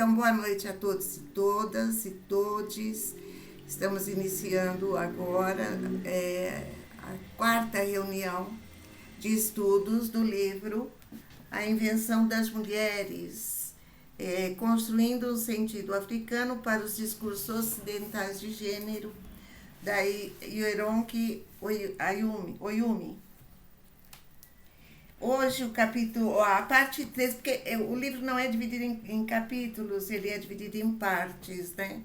Então, boa noite a todos e todas e todes. Estamos iniciando agora a quarta reunião de estudos do livro A Invenção das Mulheres, construindo um sentido africano para os discursos ocidentais de gênero, da Yoronke Oyumi. Hoje a parte 3, porque o livro não é dividido em capítulos, ele é dividido em partes, né?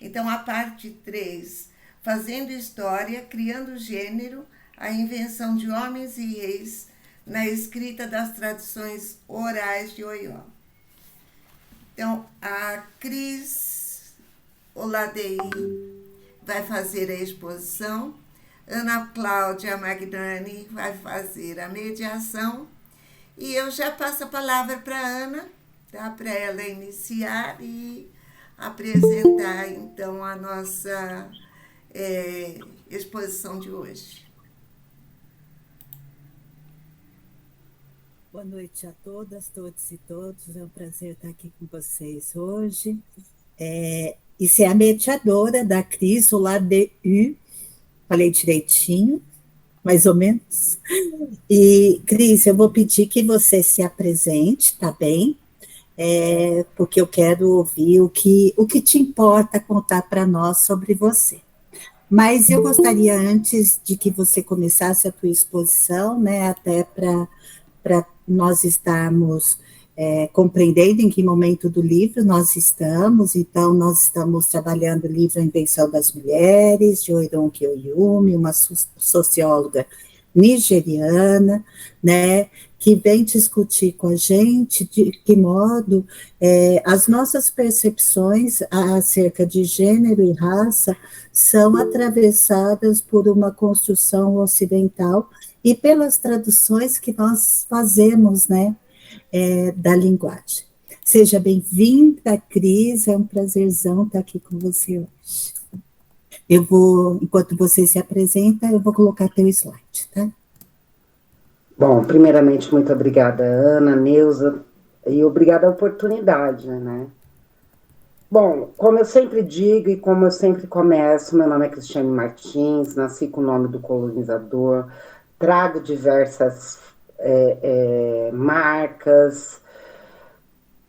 Então, a parte 3, fazendo história, criando gênero, a invenção de homens e reis na escrita das tradições orais de Oió. Então, a Cris Oladei vai fazer a exposição, Ana Cláudia Magnani vai fazer a mediação e eu já passo a palavra para a Ana, tá? Para ela iniciar e apresentar, então, a nossa exposição de hoje. Boa noite a todas, todos e todos. É um prazer estar aqui com vocês hoje. Isso é a mediadora da Cris Oladei. Falei direitinho, mais ou menos. E, Cris, eu vou pedir que você se apresente, tá bem? Porque eu quero ouvir o que te importa contar para nós sobre você. Mas eu gostaria, antes de que você começasse a tua exposição, né, até para nós estarmos compreendendo em que momento do livro nós estamos. Então, nós estamos trabalhando o livro A Invenção das Mulheres, de Yoronke Oyumi, uma socióloga nigeriana, né, que vem discutir com a gente de que modo as nossas percepções acerca de gênero e raça são atravessadas por uma construção ocidental e pelas traduções que nós fazemos, né, da linguagem. Seja bem-vinda, Cris, é um prazerzão estar aqui com você hoje. Eu vou, enquanto você se apresenta, eu vou colocar teu slide, tá? Bom, primeiramente, muito obrigada, Ana, Neuza, e obrigada a oportunidade, né? Bom, como eu sempre digo e como eu sempre começo, meu nome é Cristiane Martins, nasci com o nome do colonizador, trago diversas marcas,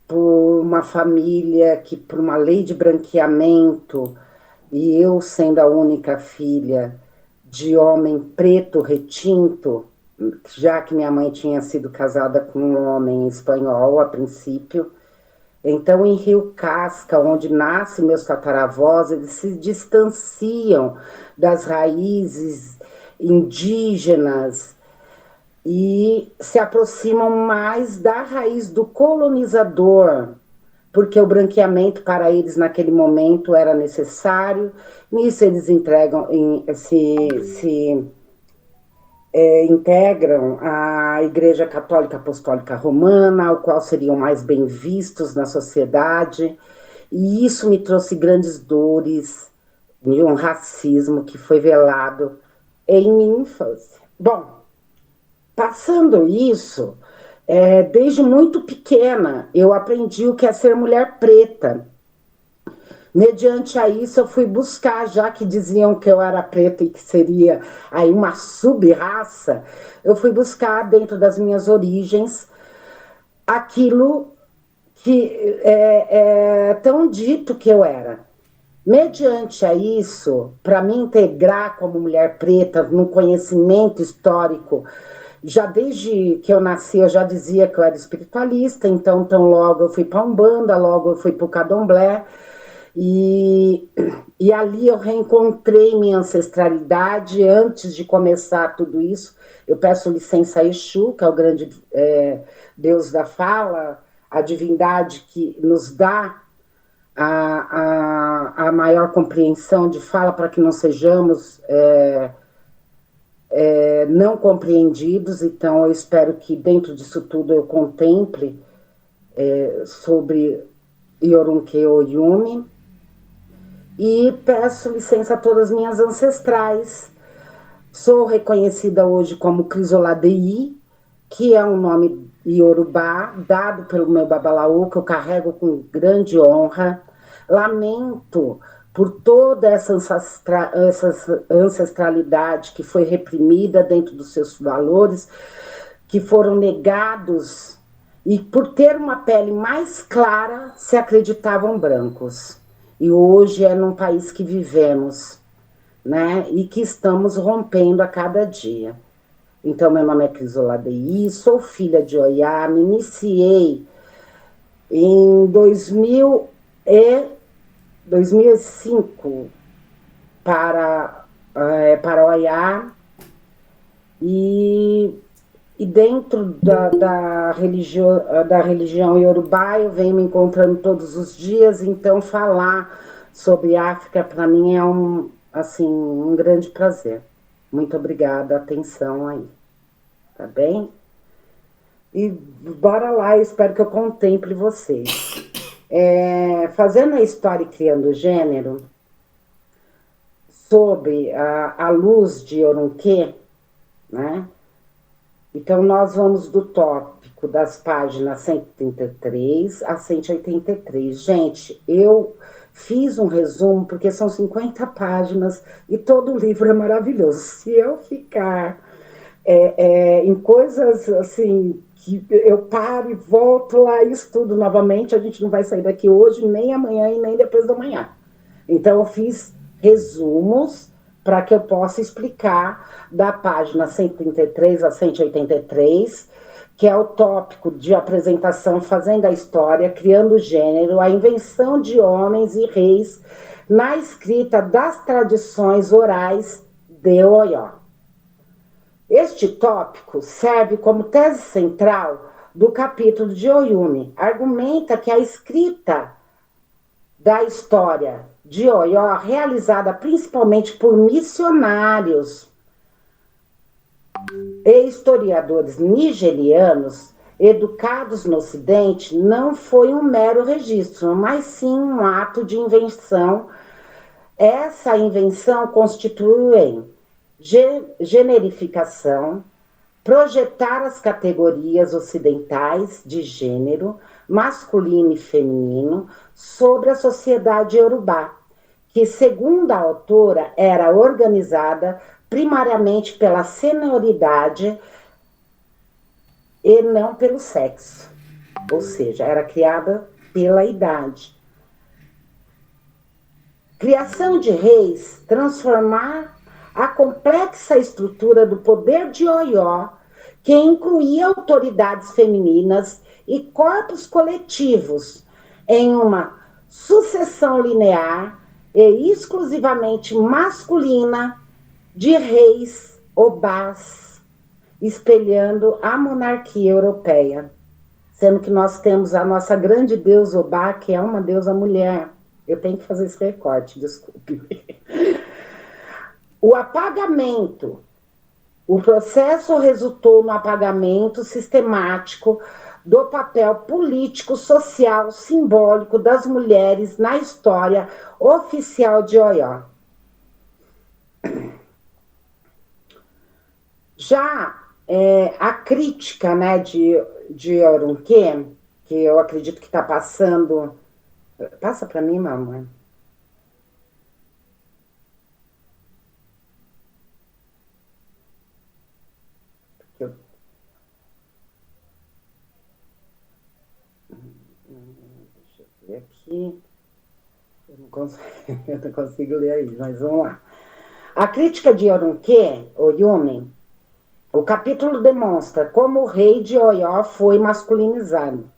por uma família que, por uma lei de branqueamento, e eu sendo a única filha de homem preto retinto, já que minha mãe tinha sido casada com um homem espanhol a princípio, então em Rio Casca, onde nascem meus tataravós, eles se distanciam das raízes indígenas e se aproximam mais da raiz do colonizador, porque o branqueamento para eles naquele momento era necessário. Nisso eles integram a Igreja Católica Apostólica Romana, ao qual seriam mais bem vistos na sociedade, e isso me trouxe grandes dores de um racismo que foi velado em minha infância. Bom, passando isso, desde muito pequena, eu aprendi o que é ser mulher preta. Mediante a isso, eu fui buscar, já que diziam que eu era preta e que seria aí uma sub-raça, eu fui buscar dentro das minhas origens aquilo que é tão dito que eu era. Mediante a isso, para me integrar como mulher preta no conhecimento histórico, já desde que eu nasci, eu já dizia que eu era espiritualista, então tão logo eu fui para a Umbanda, logo eu fui para o Candomblé, e ali eu reencontrei minha ancestralidade. Antes de começar tudo isso, eu peço licença a Exu, que é o grande Deus da fala, a divindade que nos dá a maior compreensão de fala para que não sejamos não compreendidos. Então eu espero que dentro disso tudo eu contemple sobre Yoronke Oyumi, e peço licença a todas as minhas ancestrais. Sou reconhecida hoje como Cris Oladei, que é um nome iorubá, dado pelo meu babalaú, que eu carrego com grande honra. Lamento por toda essa ancestralidade que foi reprimida dentro dos seus valores, que foram negados, e por ter uma pele mais clara, se acreditavam brancos. E hoje é num país que vivemos, né? E que estamos rompendo a cada dia. Então, meu nome é Crisola Dei, sou filha de Oiá, me iniciei em 2005 para Oiá, e dentro da religião iorubá eu venho me encontrando todos os dias, então falar sobre África para mim é um grande prazer. Muito obrigada, atenção aí, tá bem? E bora lá, eu espero que eu contemple vocês. Fazendo a história e criando gênero, sob a luz de Orunque, né? Então, nós vamos do tópico das páginas 133 a 183. Gente, eu fiz um resumo, porque são 50 páginas e todo o livro é maravilhoso. Se eu ficar em coisas assim, que eu paro e volto lá e estudo novamente, a gente não vai sair daqui hoje, nem amanhã e nem depois da manhã. Então, eu fiz resumos para que eu possa explicar da página 133 a 183, que é o tópico de apresentação Fazendo a História, Criando o Gênero, a invenção de homens e reis na escrita das tradições orais de Oió. Este tópico serve como tese central do capítulo de Oyumi. Argumenta que a escrita da história de Oió, realizada principalmente por missionários e historiadores nigerianos educados no Ocidente, não foi um mero registro, mas sim um ato de invenção. Essa invenção constitui generificação, projetar as categorias ocidentais de gênero, masculino e feminino, sobre a sociedade iorubá, que, segundo a autora, era organizada primariamente pela senioridade e não pelo sexo, ou seja, era criada pela idade. Criação de reis, transformar a complexa estrutura do poder de Oió, que incluía autoridades femininas e corpos coletivos, em uma sucessão linear e exclusivamente masculina de reis obás, espelhando a monarquia europeia, sendo que nós temos a nossa grande deusa Obá, que é uma deusa mulher. Eu tenho que fazer esse recorte, desculpe. O apagamento, o processo resultou no apagamento sistemático do papel político, social, simbólico das mulheres na história oficial de Oió. Já a crítica, né, de Orunque, que eu acredito que está passando... Passa para mim, mamãe. Deixa eu ver aqui. Eu não consigo ler aí, mas vamos lá. A crítica de Orunque, Oyumi, o capítulo demonstra como o rei de Oió foi masculinizado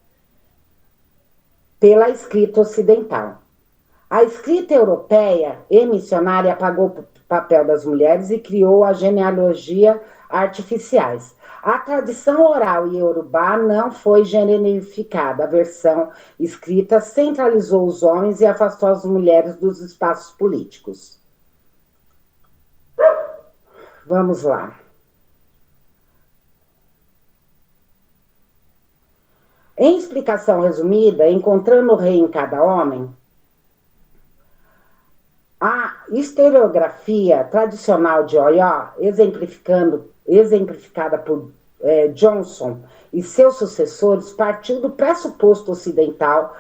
pela escrita ocidental. A escrita europeia e missionária apagou o papel das mulheres e criou a genealogia artificiais. A tradição oral iorubá não foi generificada. A versão escrita centralizou os homens e afastou as mulheres dos espaços políticos. Vamos lá. Em explicação resumida, encontrando o rei em cada homem, a historiografia tradicional de Oió, exemplificada por Johnson e seus sucessores partiu do pressuposto ocidental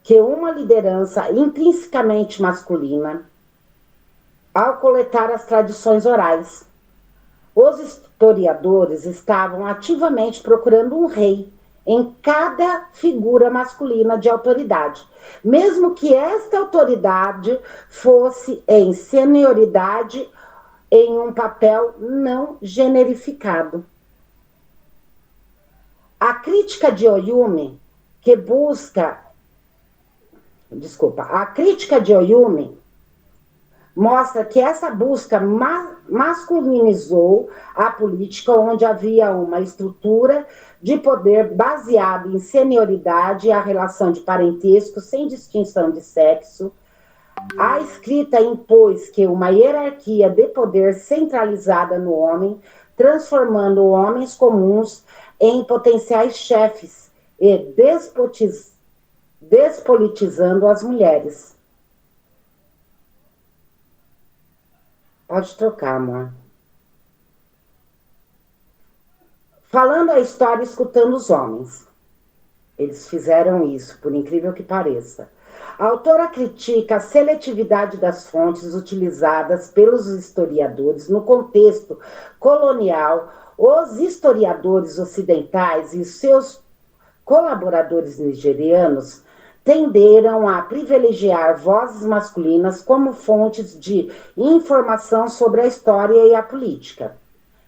que uma liderança intrinsecamente masculina, ao coletar as tradições orais, os historiadores estavam ativamente procurando um rei em cada figura masculina de autoridade, mesmo que esta autoridade fosse em senioridade em um papel não generificado. A crítica de Oyumi, a crítica de Oyumi mostra que essa busca masculinizou a política, onde havia uma estrutura de poder baseada em senioridade e a relação de parentesco sem distinção de sexo. A escrita impôs que uma hierarquia de poder centralizada no homem, transformando homens comuns em potenciais chefes e despolitizando as mulheres. Pode trocar, amor. Falando a história, escutando os homens. Eles fizeram isso, por incrível que pareça. A autora critica a seletividade das fontes utilizadas pelos historiadores no contexto colonial. Os historiadores ocidentais e seus colaboradores nigerianos tenderam a privilegiar vozes masculinas como fontes de informação sobre a história e a política.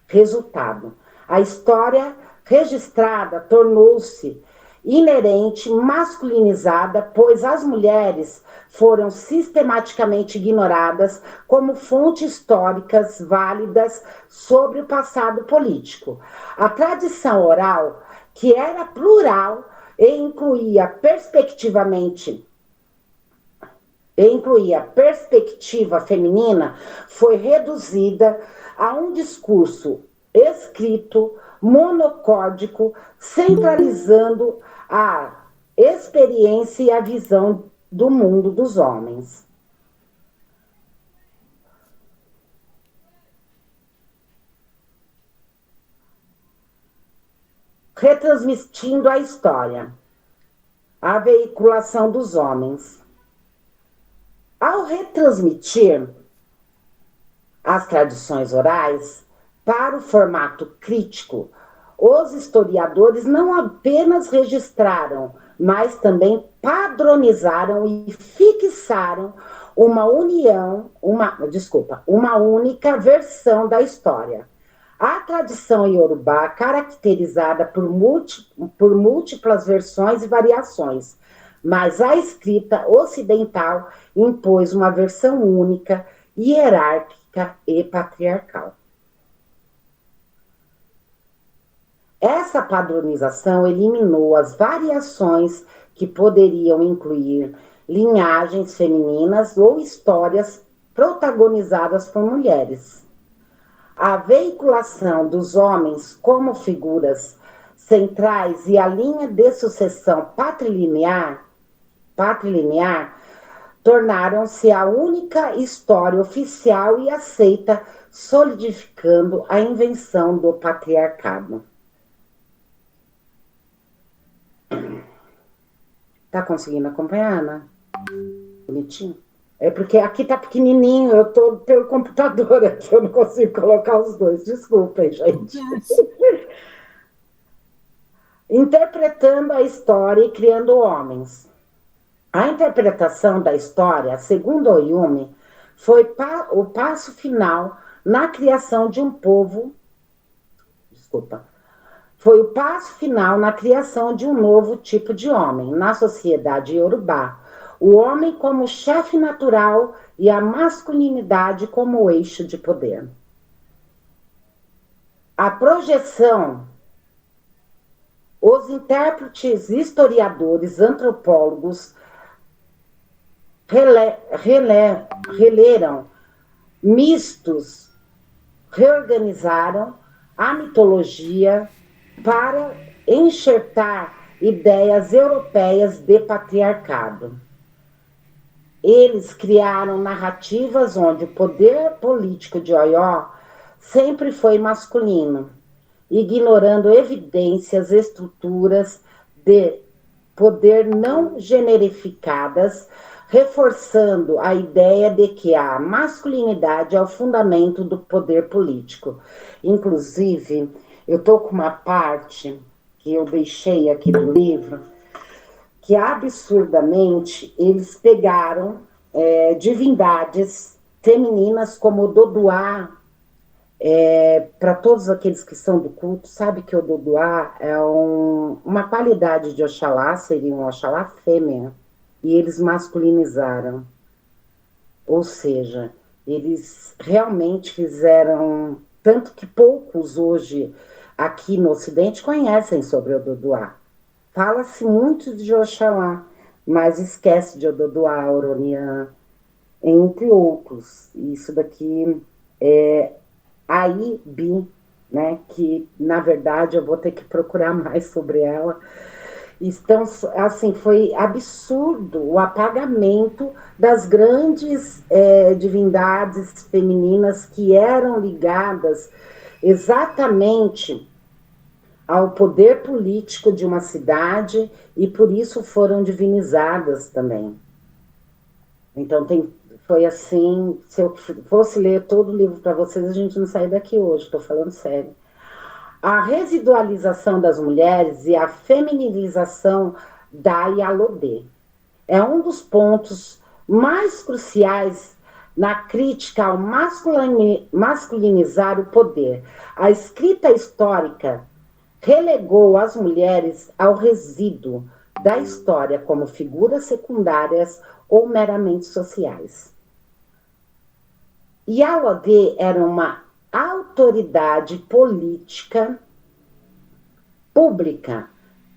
Resultado: a história registrada tornou-se inerente masculinizada, pois as mulheres foram sistematicamente ignoradas como fontes históricas válidas sobre o passado político. A tradição oral, que era plural e incluía perspectiva feminina, foi reduzida a um discurso escrito, monocórdico, centralizando a experiência e a visão do mundo dos homens. Retransmitindo a história, a veiculação dos homens. Ao retransmitir as tradições orais para o formato crítico, os historiadores não apenas registraram, mas também padronizaram e fixaram uma única versão da história. A tradição iorubá, caracterizada por múltiplas versões e variações, mas a escrita ocidental impôs uma versão única, hierárquica e patriarcal. Essa padronização eliminou as variações que poderiam incluir linhagens femininas ou histórias protagonizadas por mulheres. A veiculação dos homens como figuras centrais e a linha de sucessão patrilinear tornaram-se a única história oficial e aceita, solidificando a invenção do patriarcado. Tá conseguindo acompanhar, Ana? Bonitinho? É porque aqui tá pequenininho, eu tô pelo computador aqui, eu não consigo colocar os dois. Desculpem, gente. Interpretando a história e criando homens. A interpretação da história, segundo Oyumi, foi o passo final na criação de um povo. Foi o passo final na criação de um novo tipo de homem na sociedade iorubá. O homem como chefe natural e a masculinidade como eixo de poder. A projeção, os intérpretes, historiadores, antropólogos releram mistos, reorganizaram a mitologia para enxertar ideias europeias de patriarcado. Eles criaram narrativas onde o poder político de Oió sempre foi masculino. ignorando evidências, estruturas de poder não generificadas, reforçando a ideia de que a masculinidade é o fundamento do poder político. Inclusive, eu estou com uma parte que eu deixei aqui do livro, que absurdamente eles pegaram divindades femininas como Ododuá, para todos aqueles que são do culto, sabe que o Ododuá é uma qualidade de Oxalá, seria um Oxalá fêmea, e eles masculinizaram. Ou seja, eles realmente fizeram, tanto que poucos hoje aqui no Ocidente conhecem sobre o Ododuá. Fala-se muito de Oxalá, mas esquece de Ododuá, Oroniã, entre outros. Isso daqui é Aibi, né, que na verdade eu vou ter que procurar mais sobre ela. Então, assim, foi absurdo o apagamento das grandes divindades femininas que eram ligadas exatamente ao poder político de uma cidade e por isso foram divinizadas também. Então foi assim, se eu fosse ler todo o livro para vocês, a gente não sair daqui hoje, estou falando sério. A residualização das mulheres e a feminilização da Yalodê é um dos pontos mais cruciais na crítica ao masculinizar o poder. A escrita histórica relegou as mulheres ao resíduo da história como figuras secundárias ou meramente sociais. Yalodê era uma autoridade política, pública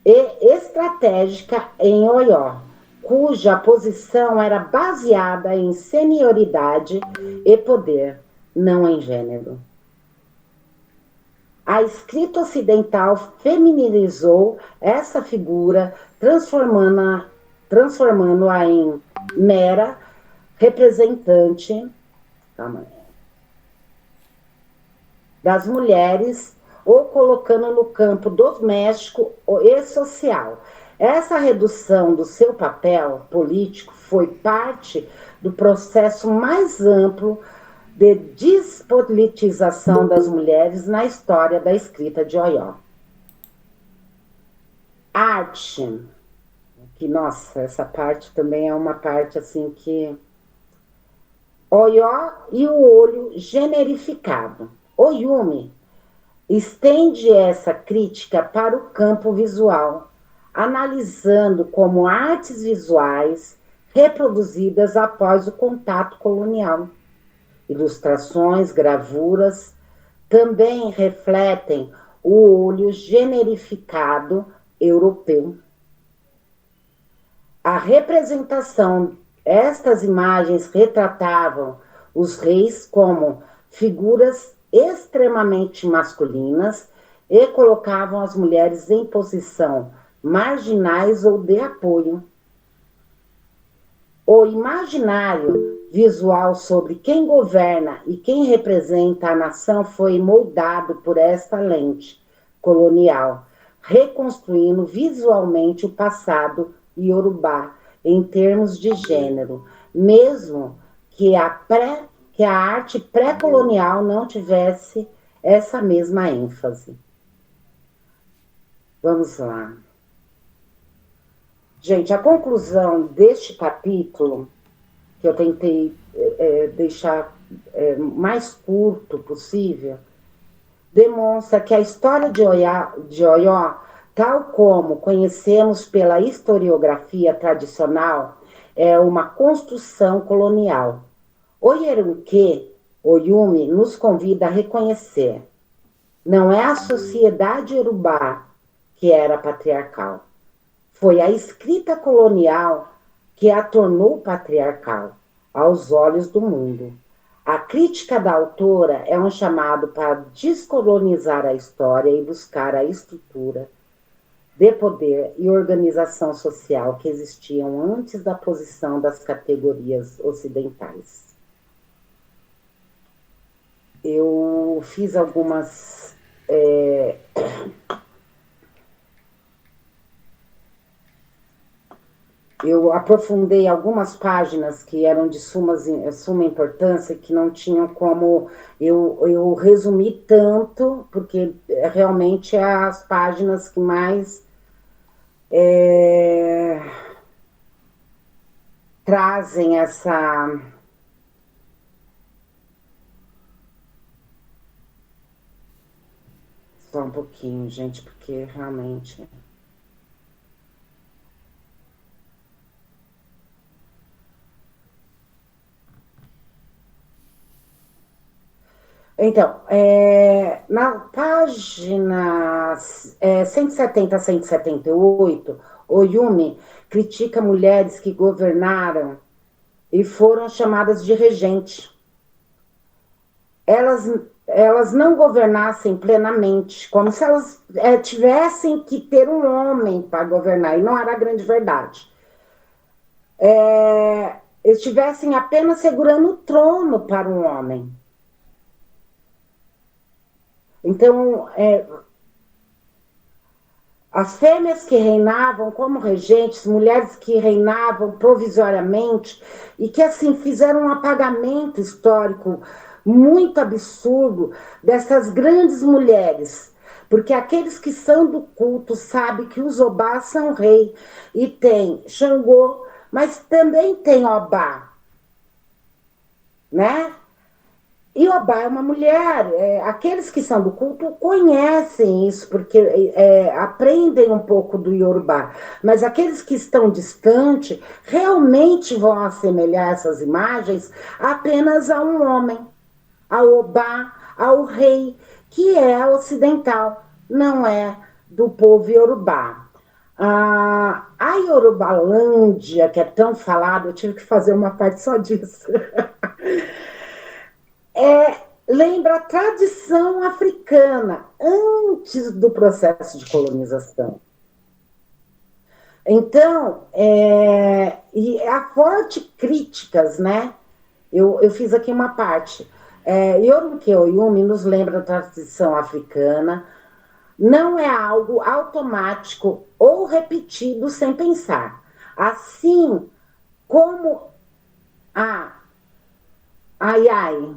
e estratégica em Oió, cuja posição era baseada em senioridade e poder, não em gênero. A escrita ocidental feminilizou essa figura, transformando-a em mera representante das mulheres ou colocando no campo doméstico e social. Essa redução do seu papel político foi parte do processo mais amplo de despolitização das mulheres na história da escrita de Oió. Arte, que, nossa, essa parte também é uma parte assim que... Oió e o olho generificado. Oyumi estende essa crítica para o campo visual, analisando como artes visuais reproduzidas após o contato colonial. Ilustrações, gravuras também refletem o olho generificado europeu. A representação, estas imagens retratavam os reis como figuras extremamente masculinas e colocavam as mulheres em posição marginais ou de apoio. O imaginário visual sobre quem governa e quem representa a nação foi moldado por esta lente colonial, reconstruindo visualmente o passado iorubá em termos de gênero, mesmo que a arte pré-colonial não tivesse essa mesma ênfase. Vamos lá. Gente, a conclusão deste capítulo, que eu tentei deixar mais curto possível, demonstra que a história de Oió, tal como conhecemos pela historiografia tradicional, é uma construção colonial. Oyerunque, Oyumi, nos convida a reconhecer. Não é a sociedade iorubá que era patriarcal. Foi a escrita colonial que a tornou patriarcal aos olhos do mundo. A crítica da autora é um chamado para descolonizar a história e buscar a estrutura de poder e organização social que existiam antes da posição das categorias ocidentais. Eu fiz algumas eu aprofundei algumas páginas que eram de suma importância, que não tinham como eu resumir tanto, porque realmente é as páginas que mais trazem essa... Só um pouquinho, gente, porque realmente... Então, na página 170 a 178, Oyumi critica mulheres que governaram e foram chamadas de regente. Elas não governassem plenamente, como se elas tivessem que ter um homem para governar, e não era a grande verdade. Estivessem apenas segurando o trono para um homem. Então, as fêmeas que reinavam como regentes, mulheres que reinavam provisoriamente, e que, assim, fizeram um apagamento histórico muito absurdo dessas grandes mulheres, porque aqueles que são do culto sabem que os Obás são rei, e tem Xangô, mas também tem Obá, né? E Obá é uma mulher. Aqueles que são do culto conhecem isso, porque aprendem um pouco do Yorubá. Mas aqueles que estão distantes realmente vão assemelhar essas imagens apenas a um homem, ao Obá, ao rei, que é ocidental, não é do povo Yorubá. A Yorubalândia, que é tão falada, eu tive que fazer uma parte só disso. Lembra a tradição africana antes do processo de colonização. Então, e há fortes críticas, né? Eu fiz aqui uma parte. Yoruba Oyumi nos lembra da tradição africana, não é algo automático ou repetido sem pensar. Assim como a Ayai,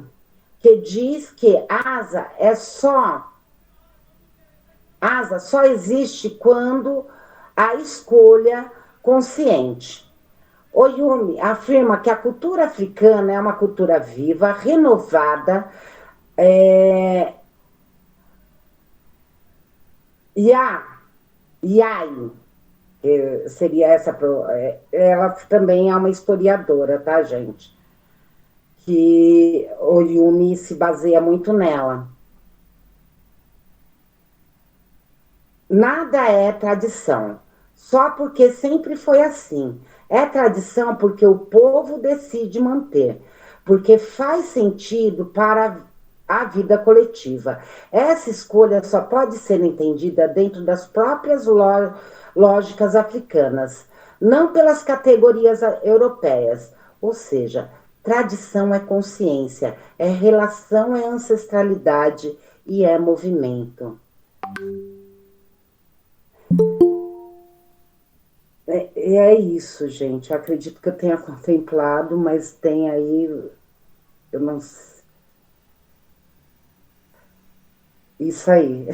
que diz que asa só existe quando a escolha consciente. Oyumi afirma que a cultura africana é uma cultura viva, renovada, Yai, seria essa, ela também é uma historiadora, tá, gente? Que Oyumi se baseia muito nela. Nada é tradição, só porque sempre foi assim. É tradição porque o povo decide manter, porque faz sentido para a vida coletiva. Essa escolha só pode ser entendida dentro das próprias lógicas africanas, não pelas categorias europeias. Ou seja, tradição é consciência, é relação, é ancestralidade e é movimento. É isso, gente. Eu acredito que eu tenha contemplado, mas tem aí, eu não sei. Isso aí.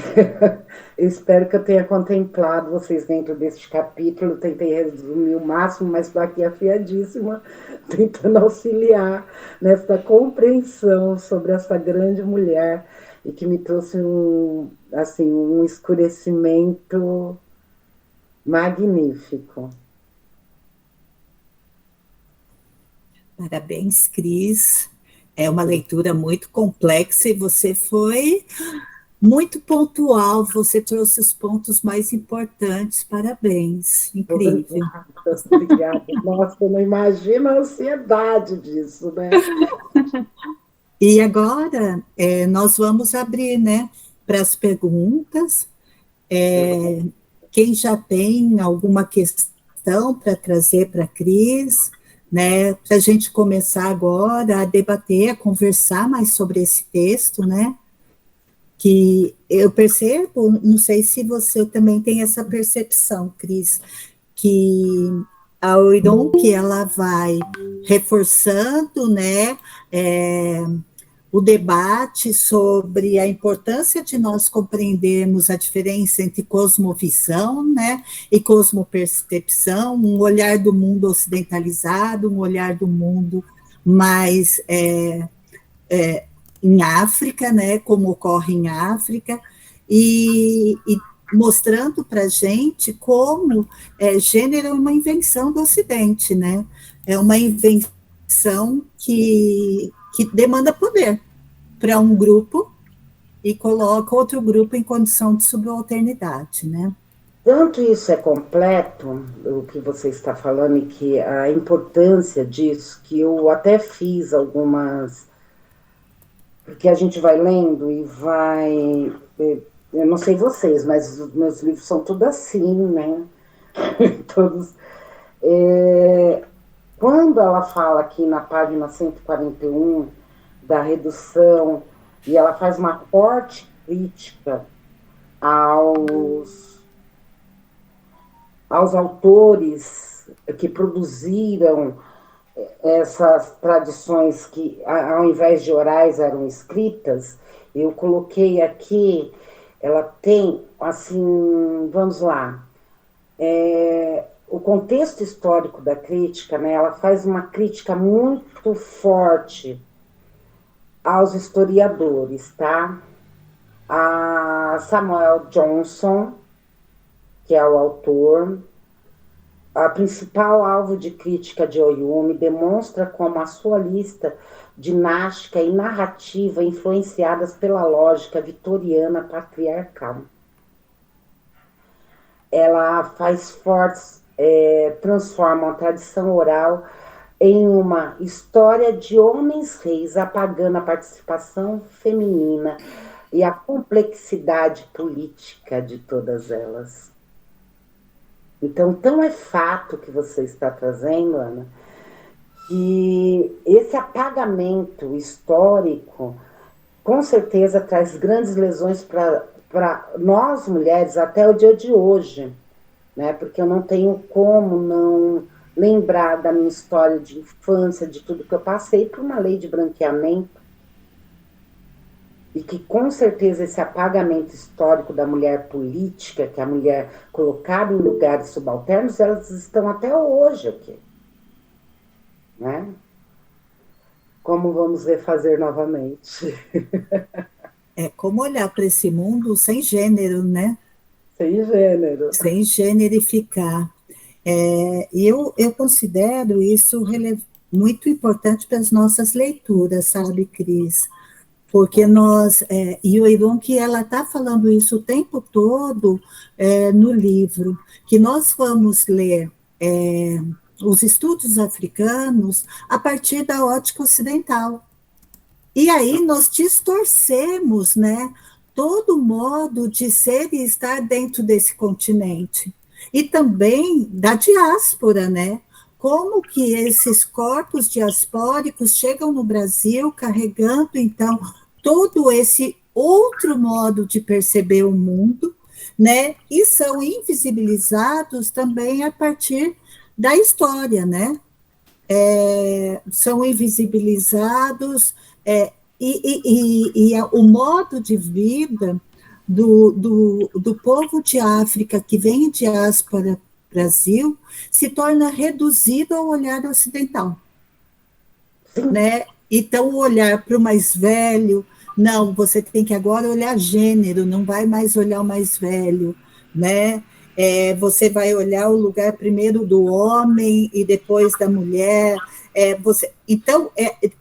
Eu espero que eu tenha contemplado vocês dentro deste capítulo. Tentei resumir o máximo, mas estou aqui afiadíssima, tentando auxiliar nessa compreensão sobre essa grande mulher e que me trouxe um escurecimento magnífico. Parabéns, Cris. É uma leitura muito complexa e você foi muito pontual, você trouxe os pontos mais importantes. Parabéns, incrível. Obrigada. Nossa, eu não imagino a ansiedade disso, né? E agora nós vamos abrir, né, para as perguntas. Quem já tem alguma questão para trazer para a Cris, né, para a gente começar agora a debater, a conversar mais sobre esse texto, né? que eu percebo, não sei se você também tem essa percepção, Cris, que a Oiron, que ela vai reforçando, né, o debate sobre a importância de nós compreendermos a diferença entre cosmovisão, né, e cosmopercepção, um olhar do mundo ocidentalizado, um olhar do mundo mais em África, né, como ocorre em África, e mostrando para a gente como gênero é uma invenção do Ocidente, né? É uma invenção que demanda poder para um grupo e coloca outro grupo em condição de subalternidade, né? Tanto isso é completo, o que você está falando, e que a importância disso, que eu até fiz algumas. Porque a gente vai lendo e vai. Eu não sei vocês, mas os meus livros são tudo assim, né? Todos. Quando ela fala aqui na página 141 da redução, e ela faz uma forte crítica aos autores que produziram essas tradições que, ao invés de orais, eram escritas, eu coloquei aqui, ela tem, assim, vamos lá, o contexto histórico da crítica, né, ela faz uma crítica muito forte aos historiadores, tá? A Samuel Johnson, que é o autor, a principal alvo de crítica de Oyumi, demonstra como a sua lista dinástica e narrativa influenciadas pela lógica vitoriana patriarcal. Ela faz fortes, transforma a tradição oral em uma história de homens reis, apagando a participação feminina e a complexidade política de todas elas. Então, tão é fato que você está trazendo, Ana, que esse apagamento histórico, com certeza, traz grandes lesões para nós, mulheres, até o dia de hoje, né? Porque eu não tenho como não lembrar da minha história de infância, de tudo que eu passei por uma lei de branqueamento, e que com certeza esse apagamento histórico da mulher política, que é a mulher colocada em lugares subalternos, elas estão até hoje aqui, né? Como vamos refazer novamente? É como olhar para esse mundo sem gênero, né? Sem gênero. Sem generificar. Eu considero isso muito importante para as nossas leituras, sabe, Cris? Porque e o Iron, que ela está falando isso o tempo todo no livro, que nós vamos ler os estudos africanos a partir da ótica ocidental. E aí nós distorcemos, né, todo modo de ser e estar dentro desse continente. E também da diáspora, né? Como que esses corpos diaspóricos chegam no Brasil carregando, então, todo esse outro modo de perceber o mundo, né? E são invisibilizados também a partir da história, né? São invisibilizados, o modo de vida do povo de África que vem em diáspora Brasil se torna reduzido ao olhar ocidental, né? Então, o olhar para o mais velho, não, você tem que agora olhar gênero, não vai mais olhar o mais velho, né? Você vai olhar o lugar primeiro do homem e depois da mulher. Então,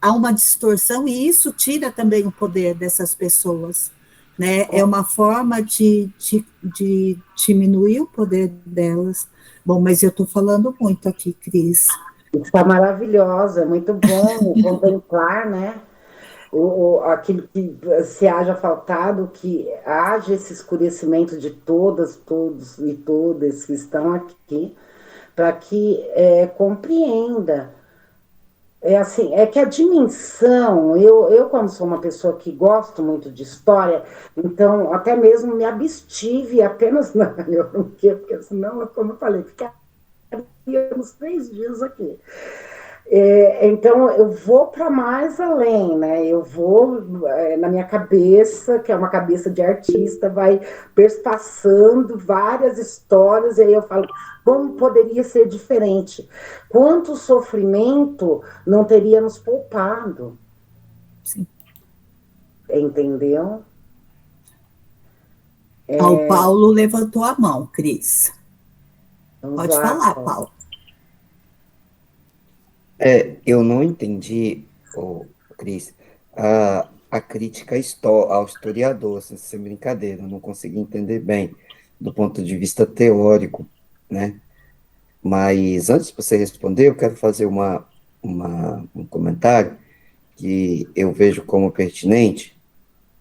há uma distorção e isso tira também o poder dessas pessoas, né? É uma forma de diminuir o poder delas. Bom, mas eu estou falando muito aqui, Cris. Está maravilhosa, é muito bom contemplar, né? Aquilo que se haja faltado, que haja esse escurecimento de todas, todos e todas que estão aqui, para que compreenda É assim, é que a dimensão, eu como sou uma pessoa que gosto muito de história, então até mesmo me abstive apenas na geografia, porque senão, como eu falei, ficaríamos 3 dias aqui. Então, eu vou para mais além, né? Eu vou na minha cabeça, que é uma cabeça de artista, vai perspassando várias histórias, e aí eu falo, como poderia ser diferente? Quanto sofrimento não teria nos poupado? Sim. Entendeu? O Paulo levantou a mão, Cris. Vamos Pode lá, falar, Paulo. Paulo. Eu não entendi, Cris, a crítica ao historiador, sem brincadeira, eu não consegui entender bem do ponto de vista teórico, né? Mas antes de você responder, eu quero fazer um comentário que eu vejo como pertinente.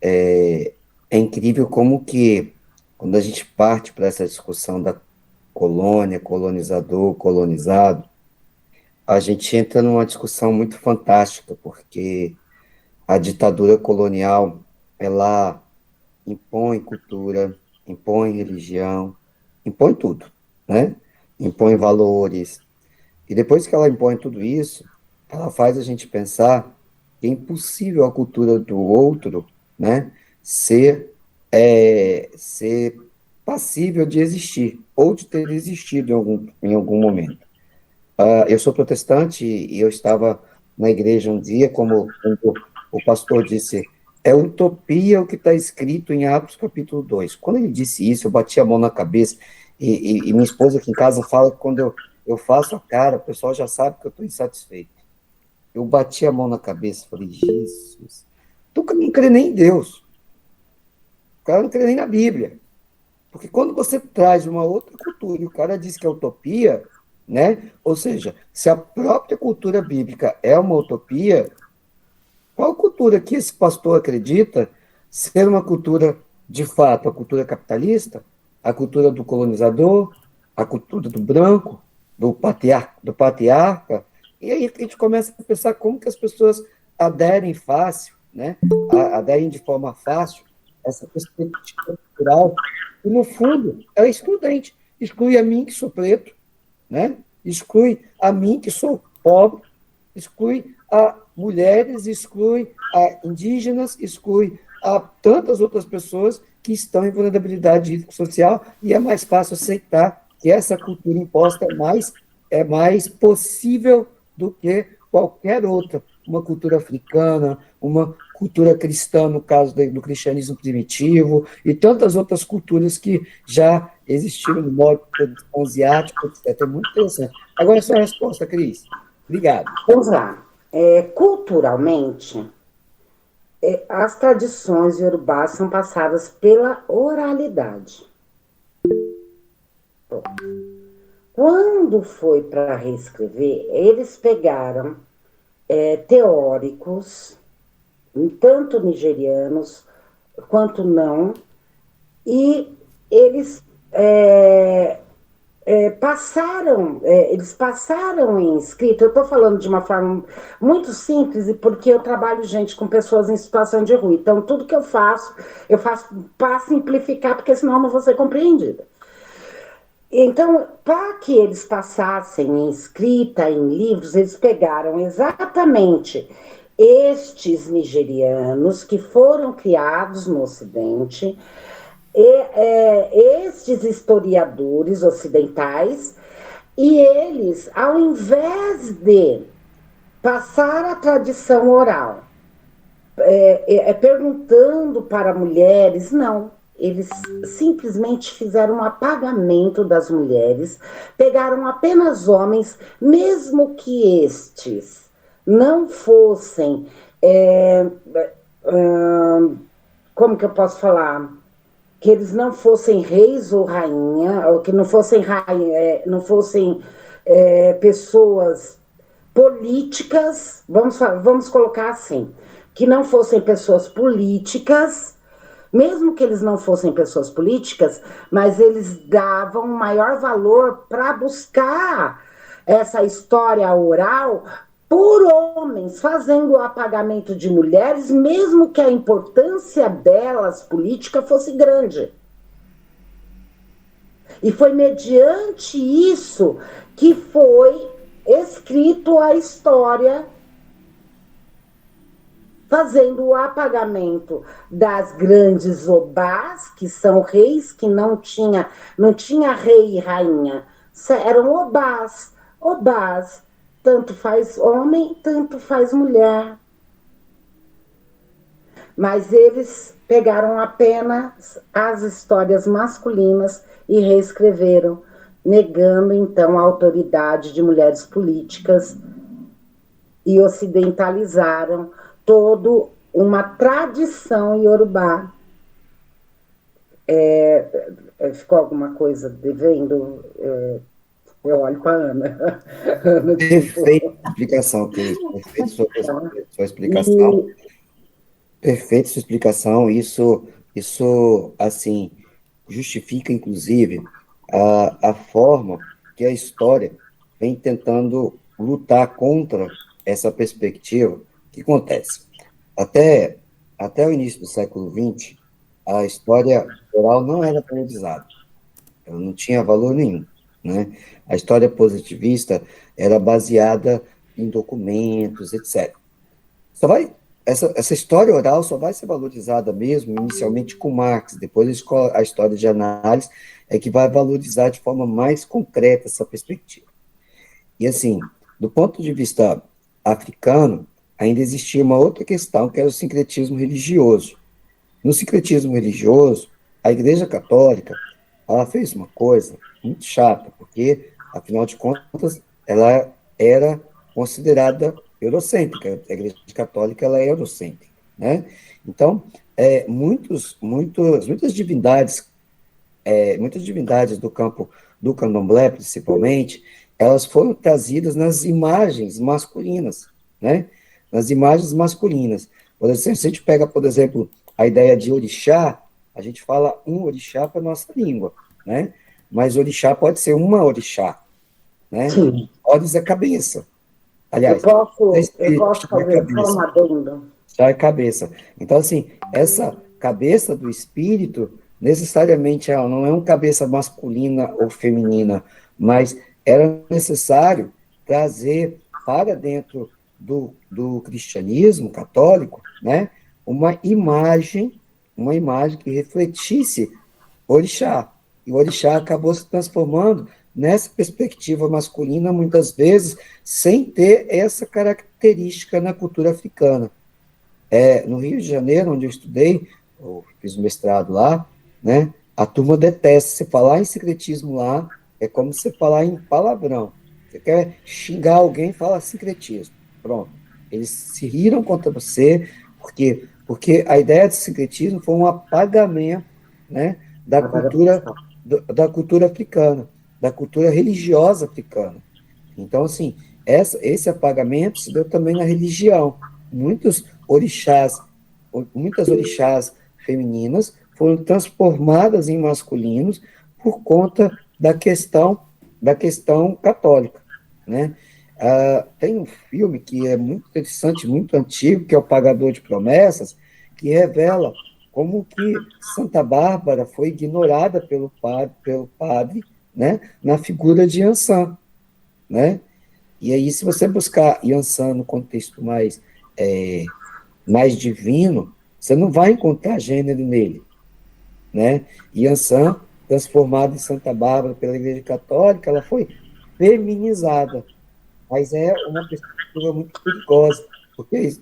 É incrível como que, quando a gente parte para essa discussão da colônia, colonizador, colonizado, a gente entra numa discussão muito fantástica, porque a ditadura colonial, ela impõe cultura, impõe religião, impõe tudo, né? Impõe valores. E depois que ela impõe tudo isso, ela faz a gente pensar que é impossível a cultura do outro, né, ser passível de existir, ou de ter existido em algum momento. Eu sou protestante e eu estava na igreja um dia, como o pastor disse, é utopia o que está escrito em Atos capítulo 2. Quando ele disse isso, eu bati a mão na cabeça, e minha esposa aqui em casa fala que quando eu faço a cara, o pessoal já sabe que eu estou insatisfeito. Eu bati a mão na cabeça, falei, Jesus, tu não crê nem em Deus, o cara não crê nem na Bíblia. Porque quando você traz uma outra cultura e o cara diz que é utopia, né? Ou seja, se a própria cultura bíblica é uma utopia, qual cultura que esse pastor acredita ser uma cultura, de fato, a cultura capitalista, a cultura do colonizador, a cultura do branco, do patriarca? E aí a gente começa a pensar como que as pessoas aderem fácil, né? Aderem de forma fácil a essa perspectiva cultural, e no fundo é excludente. Exclui a mim que sou preto, né? Exclui a mim que sou pobre, exclui a mulheres, exclui a indígenas, exclui a tantas outras pessoas que estão em vulnerabilidade social, e é mais fácil aceitar que essa cultura imposta é mais possível do que qualquer outra, uma cultura africana, uma cultura cristã, no caso do cristianismo primitivo, e tantas outras culturas que já existiram no modo asiático, etc. É muito interessante. Agora, a sua resposta, Cris. Obrigado. Vamos lá. Culturalmente, as tradições iorubás são passadas pela oralidade. Quando foi para reescrever, eles pegaram teóricos, tanto nigerianos quanto não, e eles eles passaram em escrito. Eu estou falando de uma forma muito simples, porque eu trabalho, gente, com pessoas em situação de rua. Então, tudo que eu faço para simplificar, porque senão eu não vou ser compreendida. Então, para que eles passassem em escrita, em livros, eles pegaram exatamente estes nigerianos que foram criados no Ocidente, estes historiadores ocidentais, e eles, ao invés de passar a tradição oral, perguntando para mulheres, não. Eles simplesmente fizeram um apagamento das mulheres, pegaram apenas homens, mesmo que estes não fossem. Como que eu posso falar? Que eles não fossem reis ou rainha, ou que não fossem não fossem pessoas políticas, vamos colocar assim, que não fossem pessoas políticas, mesmo que eles não fossem pessoas políticas, mas eles davam maior valor para buscar essa história oral por homens, fazendo o apagamento de mulheres, mesmo que a importância delas política fosse grande. E foi mediante isso que foi escrito a história, fazendo o apagamento das grandes obás, que são reis que não tinha rei e rainha, eram obás. Obás, tanto faz homem, tanto faz mulher. Mas eles pegaram apenas as histórias masculinas e reescreveram, negando então a autoridade de mulheres políticas e ocidentalizaram toda uma tradição iorubá. Ficou alguma coisa devendo? Eu olho para a Ana. Ana, Perfeita explicação, Cris. Perfeita sua explicação. Perfeita sua explicação. Isso, assim, justifica, inclusive, a forma que a história vem tentando lutar contra essa perspectiva. O que acontece? Até o início do século XX, a história oral não era valorizada. Ela não tinha valor nenhum, né? A história positivista era baseada em documentos, etc. Essa história oral só vai ser valorizada mesmo, inicialmente com Marx, depois a história de análise é que vai valorizar de forma mais concreta essa perspectiva. E assim, do ponto de vista africano, ainda existia uma outra questão, que era o sincretismo religioso. No sincretismo religioso, a Igreja Católica, ela fez uma coisa muito chata, porque, afinal de contas, ela era considerada eurocêntrica. A Igreja Católica, ela é eurocêntrica, né? Então, muitas divindades do campo do candomblé, principalmente, elas foram trazidas nas imagens masculinas, né? Nas imagens masculinas. Por exemplo, se a gente pega, por exemplo, a ideia de orixá, a gente fala um orixá para a nossa língua, né? Mas orixá pode ser uma orixá, né? Sim. Olhos é cabeça. Aliás, eu posso fazer só uma adenda? Já é cabeça. Então, assim, essa cabeça do espírito, necessariamente, ela não é uma cabeça masculina ou feminina, mas era necessário trazer para dentro do cristianismo católico, né, uma imagem que refletisse orixá. E o orixá acabou se transformando nessa perspectiva masculina, muitas vezes, sem ter essa característica na cultura africana. No Rio de Janeiro, onde eu estudei, eu fiz o mestrado lá, né, a turma detesta. Se falar em secretismo lá, é como se falar em palavrão. Você quer xingar alguém, fala secretismo. Pronto. Eles se riram contra você, porque a ideia de secretismo foi um apagamento, né, da cultura africana, da cultura religiosa africana. Então, assim, esse apagamento se deu também na religião. Muitas orixás femininas foram transformadas em masculinos por conta da questão católica, né? Tem um filme que é muito interessante, muito antigo, que é O Pagador de Promessas, que revela como que Santa Bárbara foi ignorada pelo padre, né, na figura de Yansan, né? E aí, se você buscar Yansan no contexto mais divino, você não vai encontrar gênero nele, né? Yansan, transformada em Santa Bárbara pela Igreja Católica, ela foi feminizada, mas é uma perspectiva muito perigosa, porque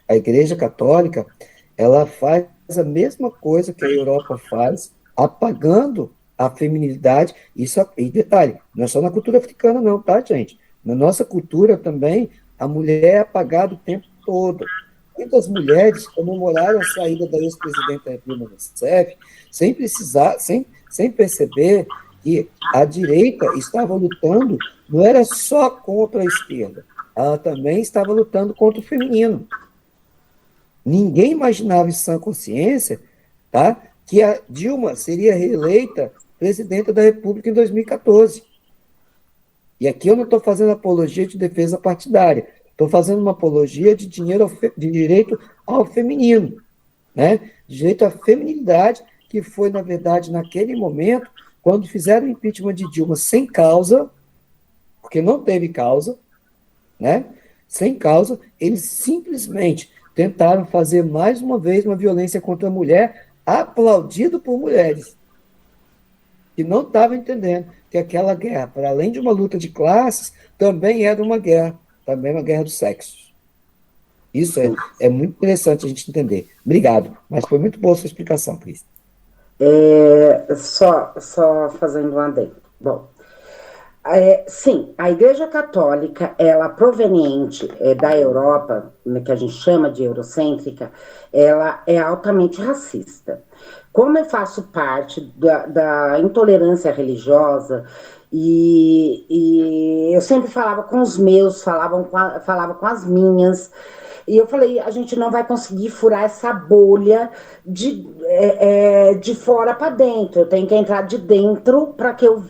a Igreja Católica, ela faz a mesma coisa que a Europa faz, apagando a feminilidade. E detalhe, não é só na cultura africana não, tá, gente? Na nossa cultura também, a mulher é apagada o tempo todo. Muitas mulheres comemoraram a saída da ex-presidenta Dilma Rousseff sem perceber que a direita estava lutando, não era só contra a esquerda, ela também estava lutando contra o feminino. Ninguém imaginava em sã consciência, tá, que a Dilma seria reeleita presidenta da República em 2014. E aqui eu não estou fazendo apologia de defesa partidária, estou fazendo uma apologia de direito ao feminino, né? Direito à feminilidade, que foi, na verdade, naquele momento, quando fizeram o impeachment de Dilma sem causa, porque não teve causa, né? Sem causa, eles simplesmente tentaram fazer mais uma vez uma violência contra a mulher, aplaudido por mulheres que não estavam entendendo que aquela guerra, para além de uma luta de classes, também era uma guerra, também uma guerra dos sexos. Isso é muito interessante a gente entender. Obrigado, mas foi muito boa a sua explicação, Cris. Só fazendo um adendo. Bom, sim, a Igreja Católica, ela proveniente da Europa, né, que a gente chama de eurocêntrica, ela é altamente racista. Como eu faço parte da intolerância religiosa, e eu sempre falava com os meus, falava com as minhas, e eu falei, a gente não vai conseguir furar essa bolha de fora para dentro, eu tenho que entrar de dentro para que eu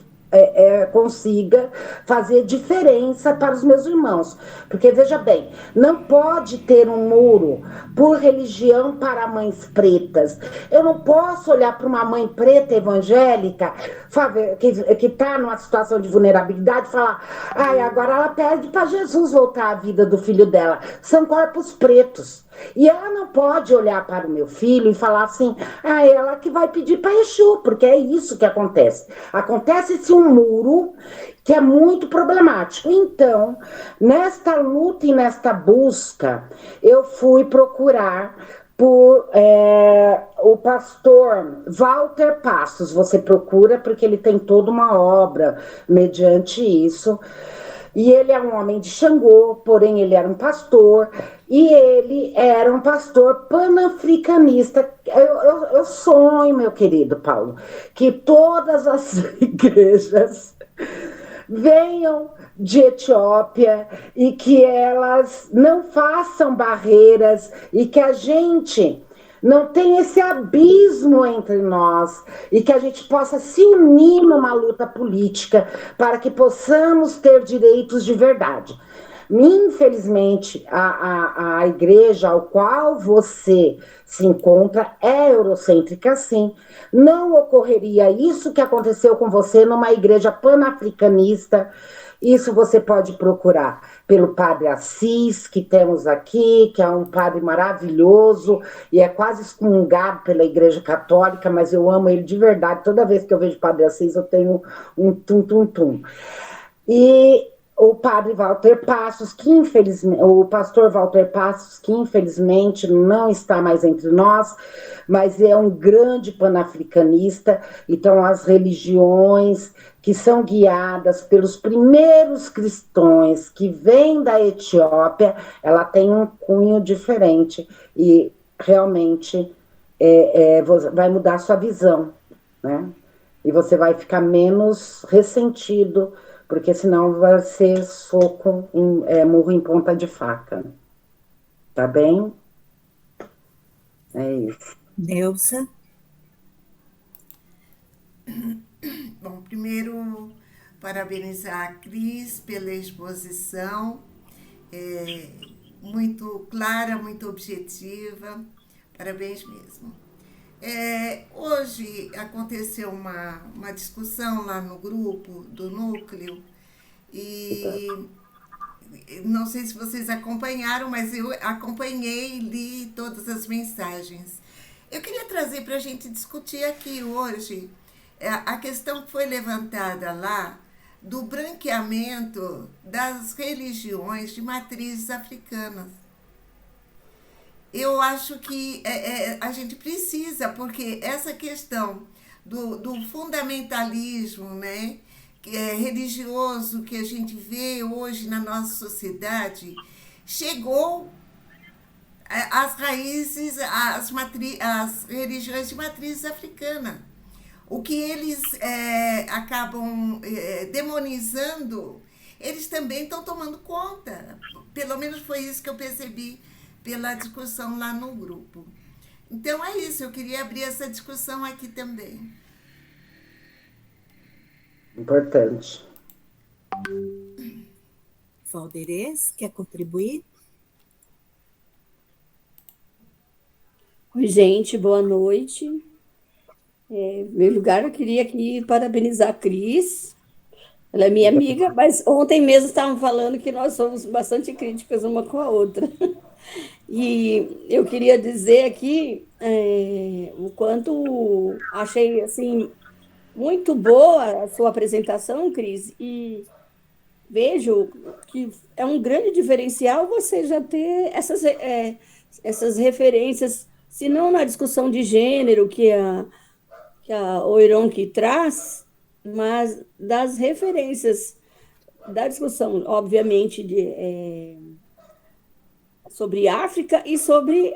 consiga fazer diferença para os meus irmãos. Porque, veja bem, não pode ter um muro por religião para mães pretas. Eu não posso olhar para uma mãe preta evangélica que está numa situação de vulnerabilidade e falar, ai, agora ela pede para Jesus voltar à vida do filho dela. São corpos pretos. E ela não pode olhar para o meu filho e falar assim, ela que vai pedir para Exu, porque é isso que acontece. Acontece-se um muro que é muito problemático. Então, nesta luta e nesta busca, eu fui procurar por o pastor Walter Passos. Você procura porque ele tem toda uma obra mediante isso. E ele é um homem de Xangô, porém ele era um pastor, e ele era um pastor panafricanista. Eu sonho, meu querido Paulo, que todas as igrejas venham de Etiópia e que elas não façam barreiras e que a gente não tenha esse abismo entre nós e que a gente possa se unir numa luta política para que possamos ter direitos de verdade. Infelizmente, a igreja ao qual você se encontra é eurocêntrica, sim. Não ocorreria isso que aconteceu com você numa igreja panafricanista. Isso você pode procurar pelo padre Assis, que temos aqui, que é um padre maravilhoso e é quase excomungado pela Igreja Católica, mas eu amo ele de verdade. Toda vez que eu vejo o padre Assis, eu tenho um tum-tum-tum. E o padre Walter Passos, que infelizmente, o pastor Walter Passos, que infelizmente não está mais entre nós, mas é um grande panafricanista. Então, as religiões que são guiadas pelos primeiros cristãos que vêm da Etiópia, ela tem um cunho diferente e realmente vai mudar a sua visão, né? E você vai ficar menos ressentido, porque senão vai ser murro em ponta de faca. Tá bem? É isso. Neuza? Bom, primeiro, parabenizar a Cris pela exposição, muito clara, muito objetiva, parabéns mesmo. Hoje aconteceu uma discussão lá no grupo do Núcleo e não sei se vocês acompanharam, mas eu acompanhei e li todas as mensagens. Eu queria trazer para a gente discutir aqui hoje a questão que foi levantada lá do branqueamento das religiões de matrizes africanas. Eu acho que a gente precisa, porque essa questão do fundamentalismo, né, religioso que a gente vê hoje na nossa sociedade, chegou às raízes, às religiões de matriz africana. O que eles acabam demonizando, eles também estão tomando conta. Pelo menos foi isso que eu percebi pela discussão lá no grupo. Então é isso, eu queria abrir essa discussão aqui também. Importante. Valderez, quer contribuir? Oi, gente, boa noite. Em primeiro lugar, eu queria aqui parabenizar a Cris. Ela é minha amiga, mas ontem mesmo estavam falando que nós somos bastante críticas uma com a outra. E eu queria dizer aqui o quanto achei assim muito boa a sua apresentação, Cris, e vejo que é um grande diferencial você já ter essas referências, se não na discussão de gênero que a Oironque traz, mas das referências da discussão, obviamente, sobre África e sobre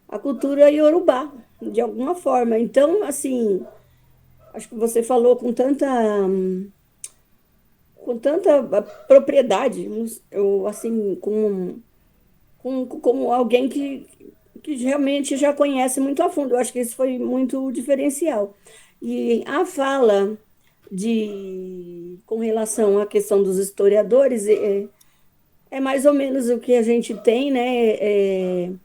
a cultura iorubá, de alguma forma. Então, assim, acho que você falou com tanta propriedade, eu, assim, como alguém que realmente já conhece muito a fundo. Eu acho que isso foi muito diferencial. E a fala com relação à questão dos historiadores é mais ou menos o que a gente tem, né?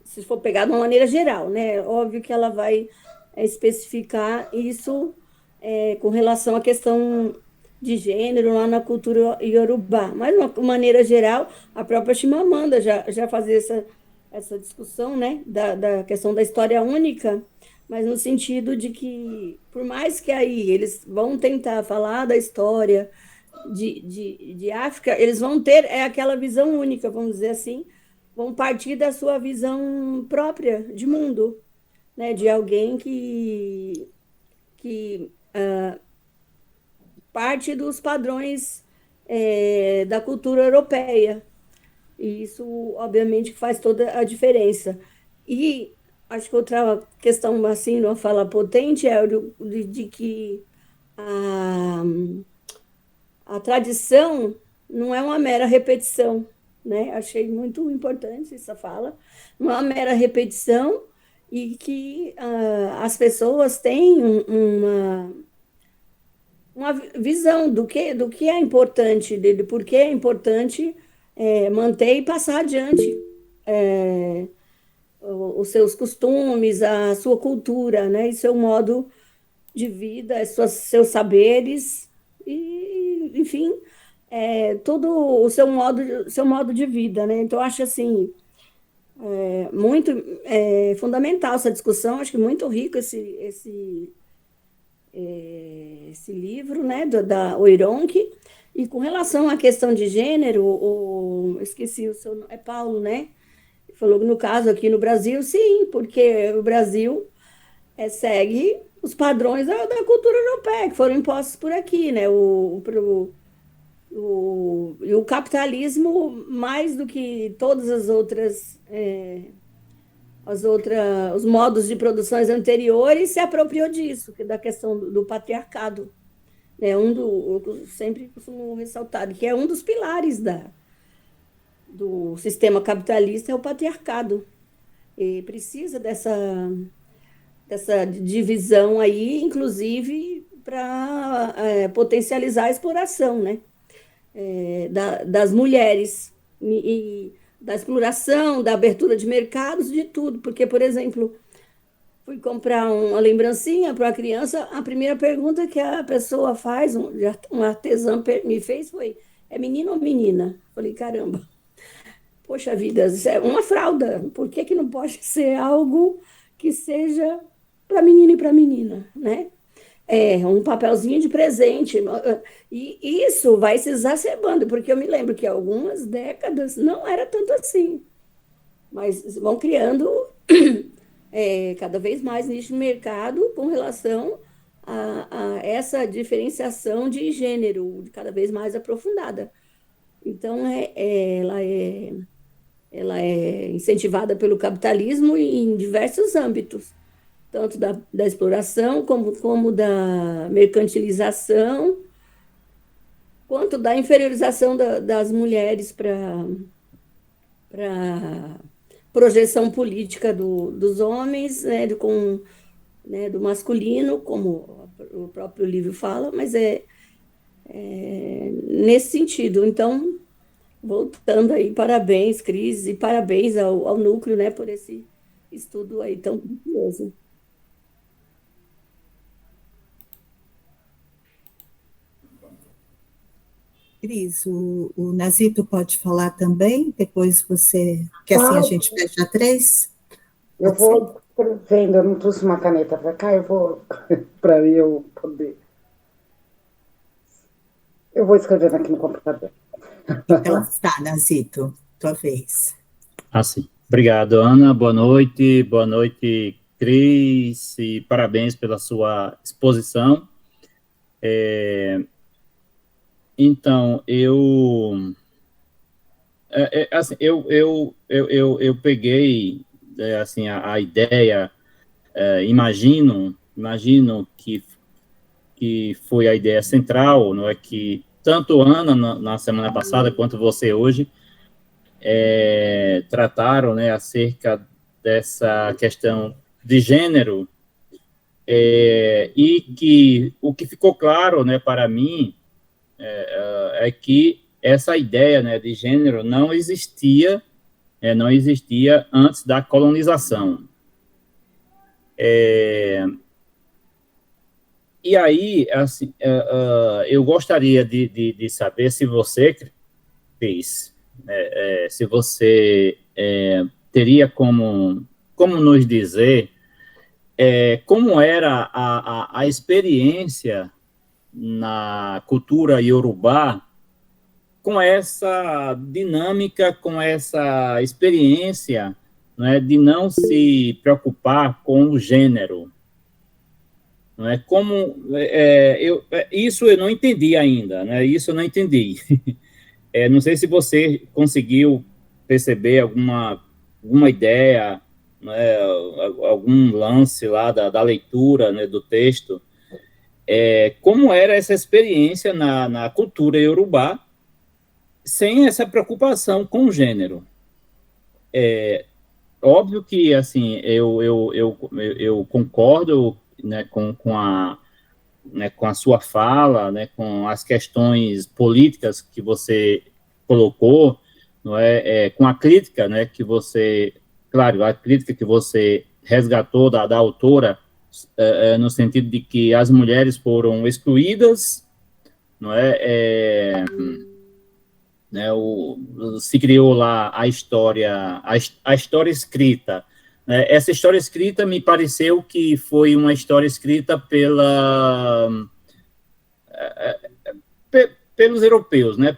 Se for pegar de uma maneira geral, né? Óbvio que ela vai especificar isso com relação à questão de gênero lá na cultura iorubá. Mas, de uma maneira geral, a própria Chimamanda já fazia essa discussão, né, da questão da história única, mas no sentido de que, por mais que aí eles vão tentar falar da história de África, eles vão ter aquela visão única, vamos dizer assim, vão partir da sua visão própria de mundo, né, de alguém que parte dos padrões da cultura europeia. E isso, obviamente, faz toda a diferença. E acho que outra questão, assim, uma fala potente é de que a tradição não é uma mera repetição, né? Achei muito importante essa fala. Não é uma mera repetição e que as pessoas têm uma visão do que é importante dele, por que é importante manter e passar adiante os seus costumes, a sua cultura, né? E seu modo de vida, seus saberes, e, enfim, todo o seu modo de vida, né? Então, acho assim, muito fundamental essa discussão, acho que muito rico esse livro, né, da Oironque. E com relação à questão de gênero, esqueci o seu nome, é Paulo, né? Falou que no caso aqui no Brasil, sim, porque o Brasil segue os padrões da cultura europeia, que foram impostos por aqui, né? E o capitalismo, mais do que todas os modos de produções anteriores, se apropriou disso, da questão do patriarcado. Eu sempre costumo ressaltar, que é um dos pilares do sistema capitalista, é o patriarcado. E precisa dessa divisão aí, inclusive para potencializar a exploração, né? Das mulheres, e da exploração, da abertura de mercados, de tudo. Porque, por exemplo, fui comprar uma lembrancinha para a criança, a primeira pergunta que a pessoa faz, um artesão me fez, foi: é menino ou menina? Falei: caramba, poxa vida, isso é uma fralda, por que não pode ser algo que seja para menino e para menina, né? Um papelzinho de presente. E isso vai se exacerbando, porque eu me lembro que há algumas décadas não era tanto assim. Mas vão criando cada vez mais nicho de mercado com relação a essa diferenciação de gênero, cada vez mais aprofundada. Então, ela é incentivada pelo capitalismo em diversos âmbitos, tanto da exploração, como da mercantilização, quanto da inferiorização das mulheres para projeção política dos homens, né, do masculino, como o próprio livro fala, mas nesse sentido. Então, voltando aí, parabéns, Cris, e parabéns ao núcleo, né, por esse estudo aí tão curioso. Cris, o Nazito pode falar também, depois você, que assim a gente fecha 3? Eu vou escrevendo, eu não trouxe uma caneta para cá, eu vou, para eu poder. Eu vou escrevendo aqui no computador. Então tá, Nazito, tua vez. Sim. Obrigado, Ana. Boa noite, Cris, e parabéns pela sua exposição. Então, assim, eu peguei assim, a ideia, imagino que foi a ideia central, não é, que tanto Ana na semana passada quanto você hoje trataram, né, acerca dessa questão de gênero, e que o que ficou claro, né, para mim é que essa ideia, né, de gênero não existia antes da colonização. E aí, assim, eu gostaria de saber se você, Cris, se você teria como nos dizer como era a experiência na cultura iorubá com essa dinâmica, com essa experiência, né, de não se preocupar com o gênero. Não é? Isso eu não entendi ainda, né? Isso eu não entendi. Não sei se você conseguiu perceber alguma ideia, né, algum lance lá da leitura, né, do texto, como era essa experiência na cultura iorubá, sem essa preocupação com o gênero. Óbvio que, assim, eu concordo, né, com a sua fala, né, com as questões políticas que você colocou, não é, com a crítica, né, que você, claro, a crítica que você resgatou da autora, no sentido de que as mulheres foram excluídas, não é, né, se criou lá a história escrita. Essa história escrita me pareceu que foi uma história escrita pelos europeus, né,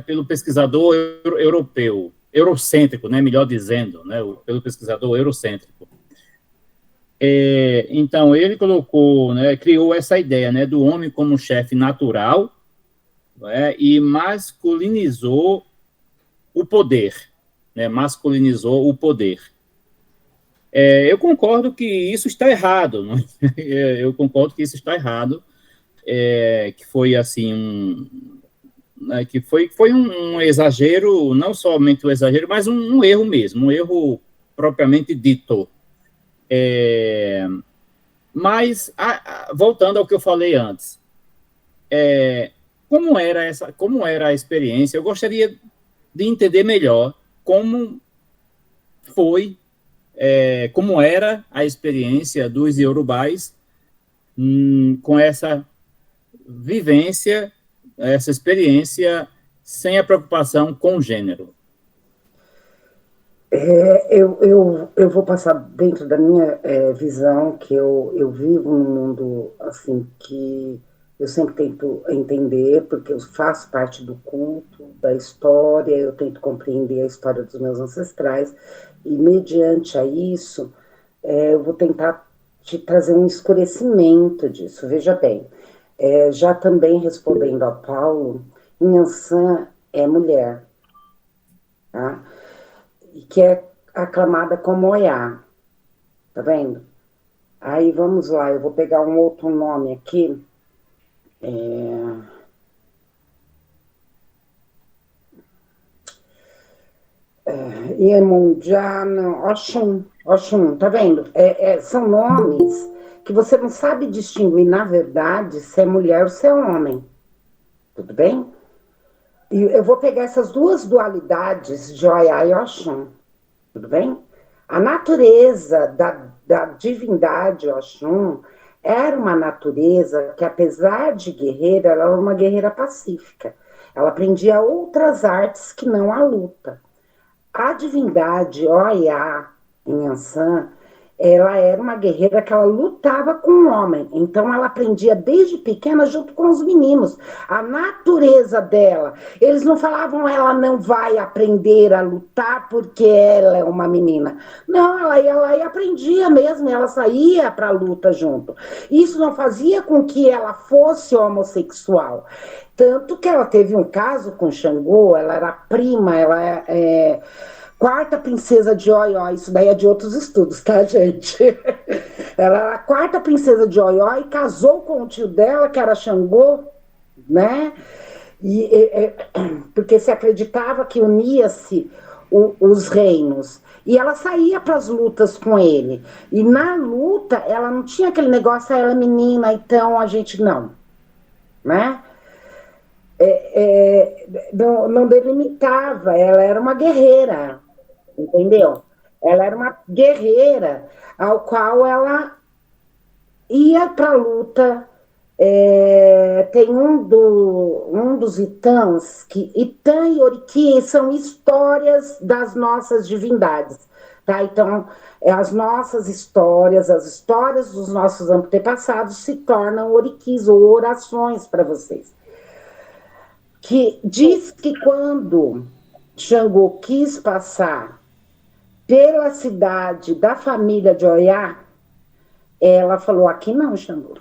pelo pesquisador europeu, eurocêntrico, né, melhor dizendo, né, pelo pesquisador eurocêntrico. Então, ele colocou, né, criou essa ideia, né, do homem como chefe natural, né, e masculinizou o poder, né, masculinizou o poder. Eu concordo que isso está errado, não? Eu concordo que isso está errado, que foi assim que foi um exagero, não somente um exagero, mas um erro mesmo, um erro propriamente dito. Mas voltando ao que eu falei antes, como era a experiência? Eu gostaria de entender melhor como foi, como era a experiência dos iorubais com essa vivência, essa experiência sem a preocupação com o gênero. Eu vou passar dentro da minha visão, que eu vivo num mundo assim que eu sempre tento entender, porque eu faço parte do culto, da história, eu tento compreender a história dos meus ancestrais, e mediante a isso, eu vou tentar te trazer um esclarecimento disso. Veja bem, já também respondendo a Paulo, Inhansã é mulher, tá? E que é aclamada como Oiá, tá vendo? Aí vamos lá, eu vou pegar um outro nome aqui. Iemonjá, não, Oxum, tá vendo? São nomes que você não sabe distinguir, na verdade, se é mulher ou se é homem. Tudo bem? E eu vou pegar essas duas dualidades de Oiá e Oxum, tudo bem? A natureza da divindade Oxum era uma natureza que, apesar de guerreira, ela era uma guerreira pacífica. Ela aprendia outras artes que não a luta. A divindade Oiá, em Ansan, ela era uma guerreira que ela lutava com o homem. Então ela aprendia desde pequena junto com os meninos. A natureza dela. Eles não falavam ela não vai aprender a lutar porque ela é uma menina. Não, ela ia lá e aprendia mesmo. Ela saía para a luta junto. Isso não fazia com que ela fosse homossexual. Tanto que ela teve um caso com Xangô, ela era prima, ela quarta princesa de Oió, isso daí é de outros estudos, tá, gente? Ela era a quarta princesa de Oió e casou com o tio dela, que era Xangô, né? Porque se acreditava que unia-se os reinos. E ela saía para as lutas com ele. E na luta, ela não tinha aquele negócio, ela é menina, então a gente não. Né? Não delimitava, ela era uma guerreira, entendeu? Ela era uma guerreira ao qual ela ia para a luta. Tem um dos Itãs, que Itã e Oriqui são histórias das nossas divindades. Tá? Então, as nossas histórias, as histórias dos nossos antepassados se tornam oriquis ou orações para vocês. Que diz que quando Xangô quis passar pela cidade da família de Oiá, ela falou, aqui não, Xangô.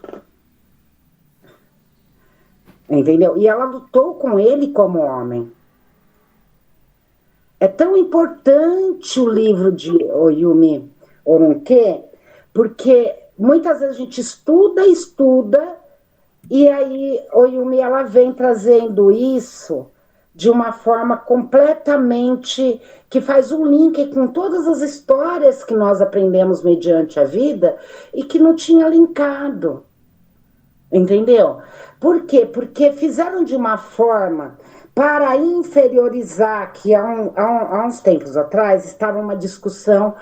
Entendeu? E ela lutou com ele como homem. É tão importante o livro de Oyumi Orunke, porque muitas vezes a gente estuda, e aí Oyumi ela vem trazendo isso de uma forma completamente que faz um link com todas as histórias que nós aprendemos mediante a vida e que não tinha linkado. Entendeu? Por quê? Porque fizeram de uma forma para inferiorizar, que há uns tempos atrás estava uma discussão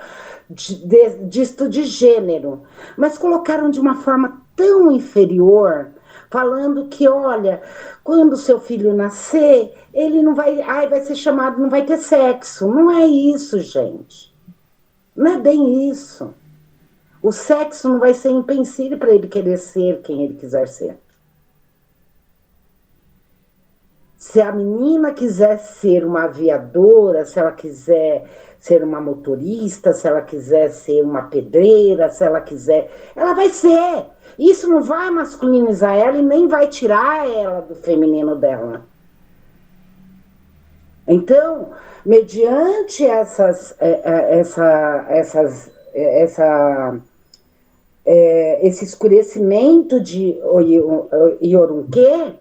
disto de gênero, mas colocaram de uma forma tão inferior, falando que, olha, quando seu filho nascer, ele não vai, vai ser chamado, não vai ter sexo. Não é isso, gente. Não é bem isso. O sexo não vai ser empecilho para ele querer ser quem ele quiser ser. Se a menina quiser ser uma aviadora, se ela quiser ser uma motorista, se ela quiser ser uma pedreira, se ela quiser, ela vai ser. Isso não vai masculinizar ela e nem vai tirar ela do feminino dela. Então, mediante esse escurecimento de Yorunque,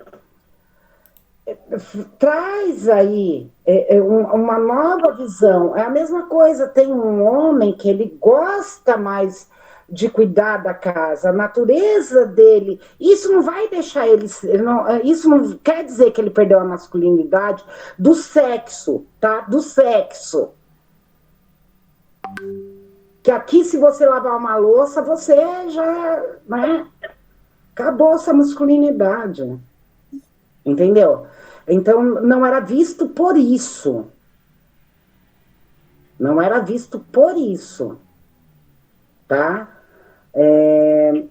traz aí uma nova visão. É a mesma coisa, tem um homem que ele gosta mais de cuidar da casa, a natureza dele, isso não vai deixar ele, isso não quer dizer que ele perdeu a masculinidade do sexo, tá? Do sexo. Que aqui, se você lavar uma louça, você já, né? Acabou essa masculinidade. Entendeu? Então, não era visto por isso. Não era visto por isso. Tá? É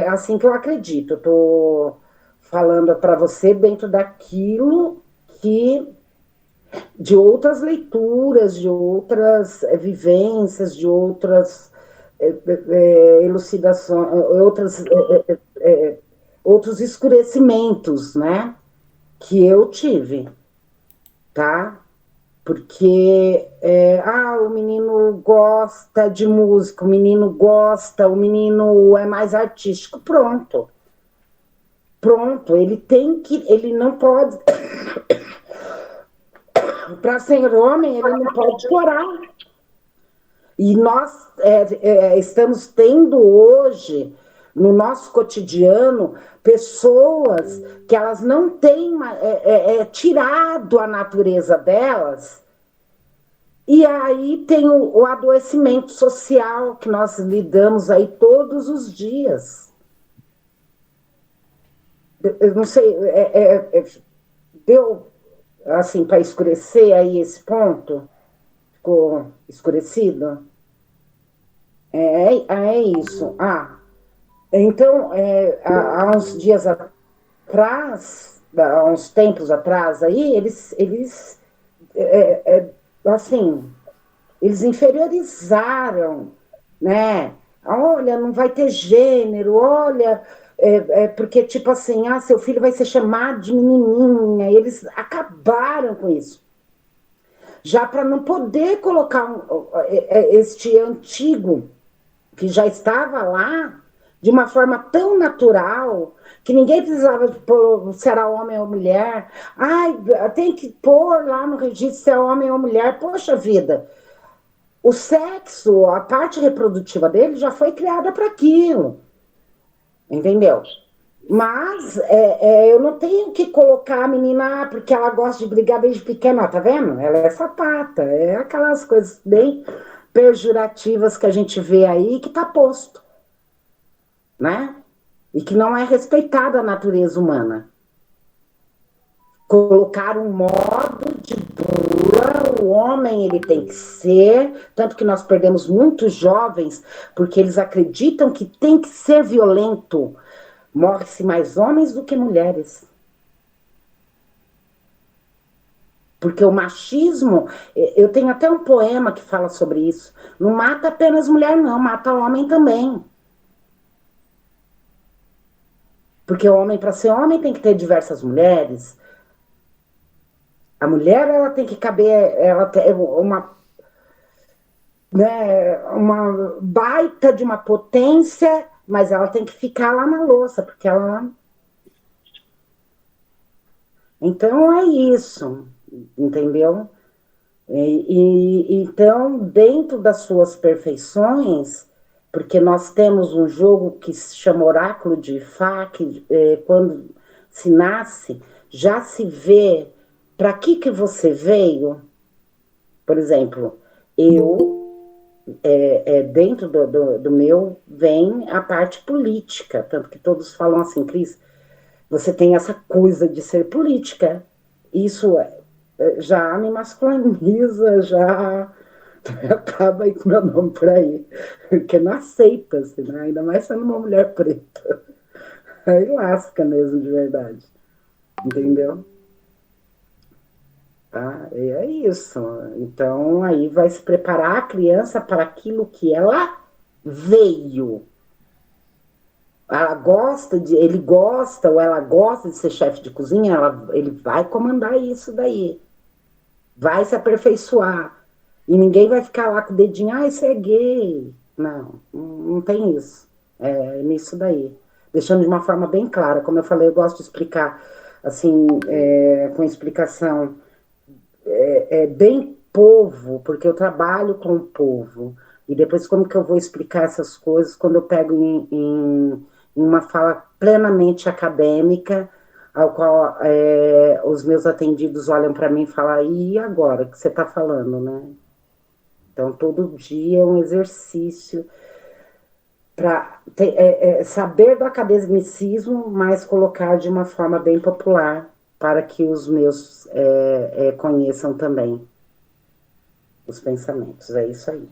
assim que eu acredito. Eu estou falando para você dentro daquilo que... de outras leituras, de outras vivências, de outras elucidações, outros escurecimentos, né? Que eu tive, tá? Porque o menino gosta de música, o menino gosta, o menino é mais artístico, pronto. Pronto, ele não pode... Para ser homem, ele não pode chorar. E nós estamos tendo hoje no nosso cotidiano, pessoas que elas não têm tirado a natureza delas, e aí tem o adoecimento social que nós lidamos aí todos os dias. Eu não sei, deu assim para escurecer aí esse ponto? Ficou escurecido? É isso. Então, há uns dias atrás, há uns tempos atrás aí, eles assim, eles inferiorizaram, né? Olha, não vai ter gênero, olha, porque tipo assim, seu filho vai ser chamado de menininha. Eles acabaram com isso. Já para não poder colocar este antigo que já estava lá de uma forma tão natural que ninguém precisava pôr se era homem ou mulher. Ai, tem que pôr lá no registro se é homem ou mulher. Poxa vida, o sexo, a parte reprodutiva dele já foi criada para aquilo, entendeu? Mas eu não tenho que colocar a menina porque ela gosta de brigar desde pequena, tá vendo? Ela é sapata, é aquelas coisas bem pejorativas que a gente vê aí que tá posto, né? E que não é respeitada a natureza humana. Colocar um modo de bula, o homem ele tem que ser, tanto que nós perdemos muitos jovens porque eles acreditam que tem que ser violento. Morre-se mais homens do que mulheres. Porque o machismo, eu tenho até um poema que fala sobre isso, não mata apenas mulher não, mata homem também. Porque o homem, para ser homem, tem que ter diversas mulheres. A mulher, ela tem que caber, ela tem uma baita de uma potência, mas ela tem que ficar lá na louça, porque ela... Então, é isso, entendeu? Então, dentro das suas perfeições, porque nós temos um jogo que se chama Oráculo de Ifá, que quando se nasce, já se vê para que você veio. Por exemplo, dentro do meu vem a parte política, tanto que todos falam assim, Cris, você tem essa coisa de ser política. Isso já me masculiniza, já acaba aí com meu nome por aí. Porque não aceita, assim, né? Ainda mais sendo uma mulher preta. Aí lasca mesmo, de verdade. Entendeu? Tá? E é isso. Então, aí vai se preparar a criança para aquilo que ela veio. Ele gosta ou ela gosta de ser chefe de cozinha, ele vai comandar isso daí. Vai se aperfeiçoar. E ninguém vai ficar lá com o dedinho, isso é gay. Não, não tem isso. É nisso daí. Deixando de uma forma bem clara. Como eu falei, eu gosto de explicar, assim, com explicação bem povo, porque eu trabalho com o povo. E depois, como que eu vou explicar essas coisas quando eu pego em uma fala plenamente acadêmica, ao qual os meus atendidos olham para mim e falam, e agora, o que você está falando, né? Então, todo dia é um exercício para saber do academicismo, mas colocar de uma forma bem popular, para que os meus conheçam também os pensamentos. É isso aí.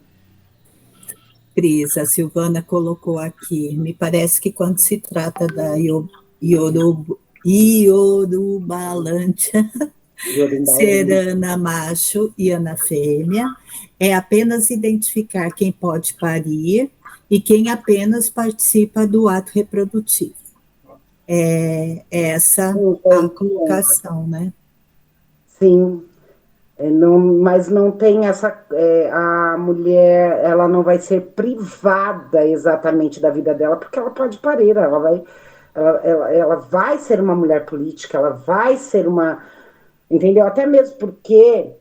Cris, a Silvana colocou aqui, me parece que quando se trata da Yorubalândia, ser Ana macho e Ana fêmea, é apenas identificar quem pode parir e quem apenas participa do ato reprodutivo. É essa a colocação, né? Sim. Mas não tem essa... a mulher, ela não vai ser privada exatamente da vida dela, porque ela pode parir, ela vai ser uma mulher política, ela vai ser uma... Entendeu? Até mesmo porque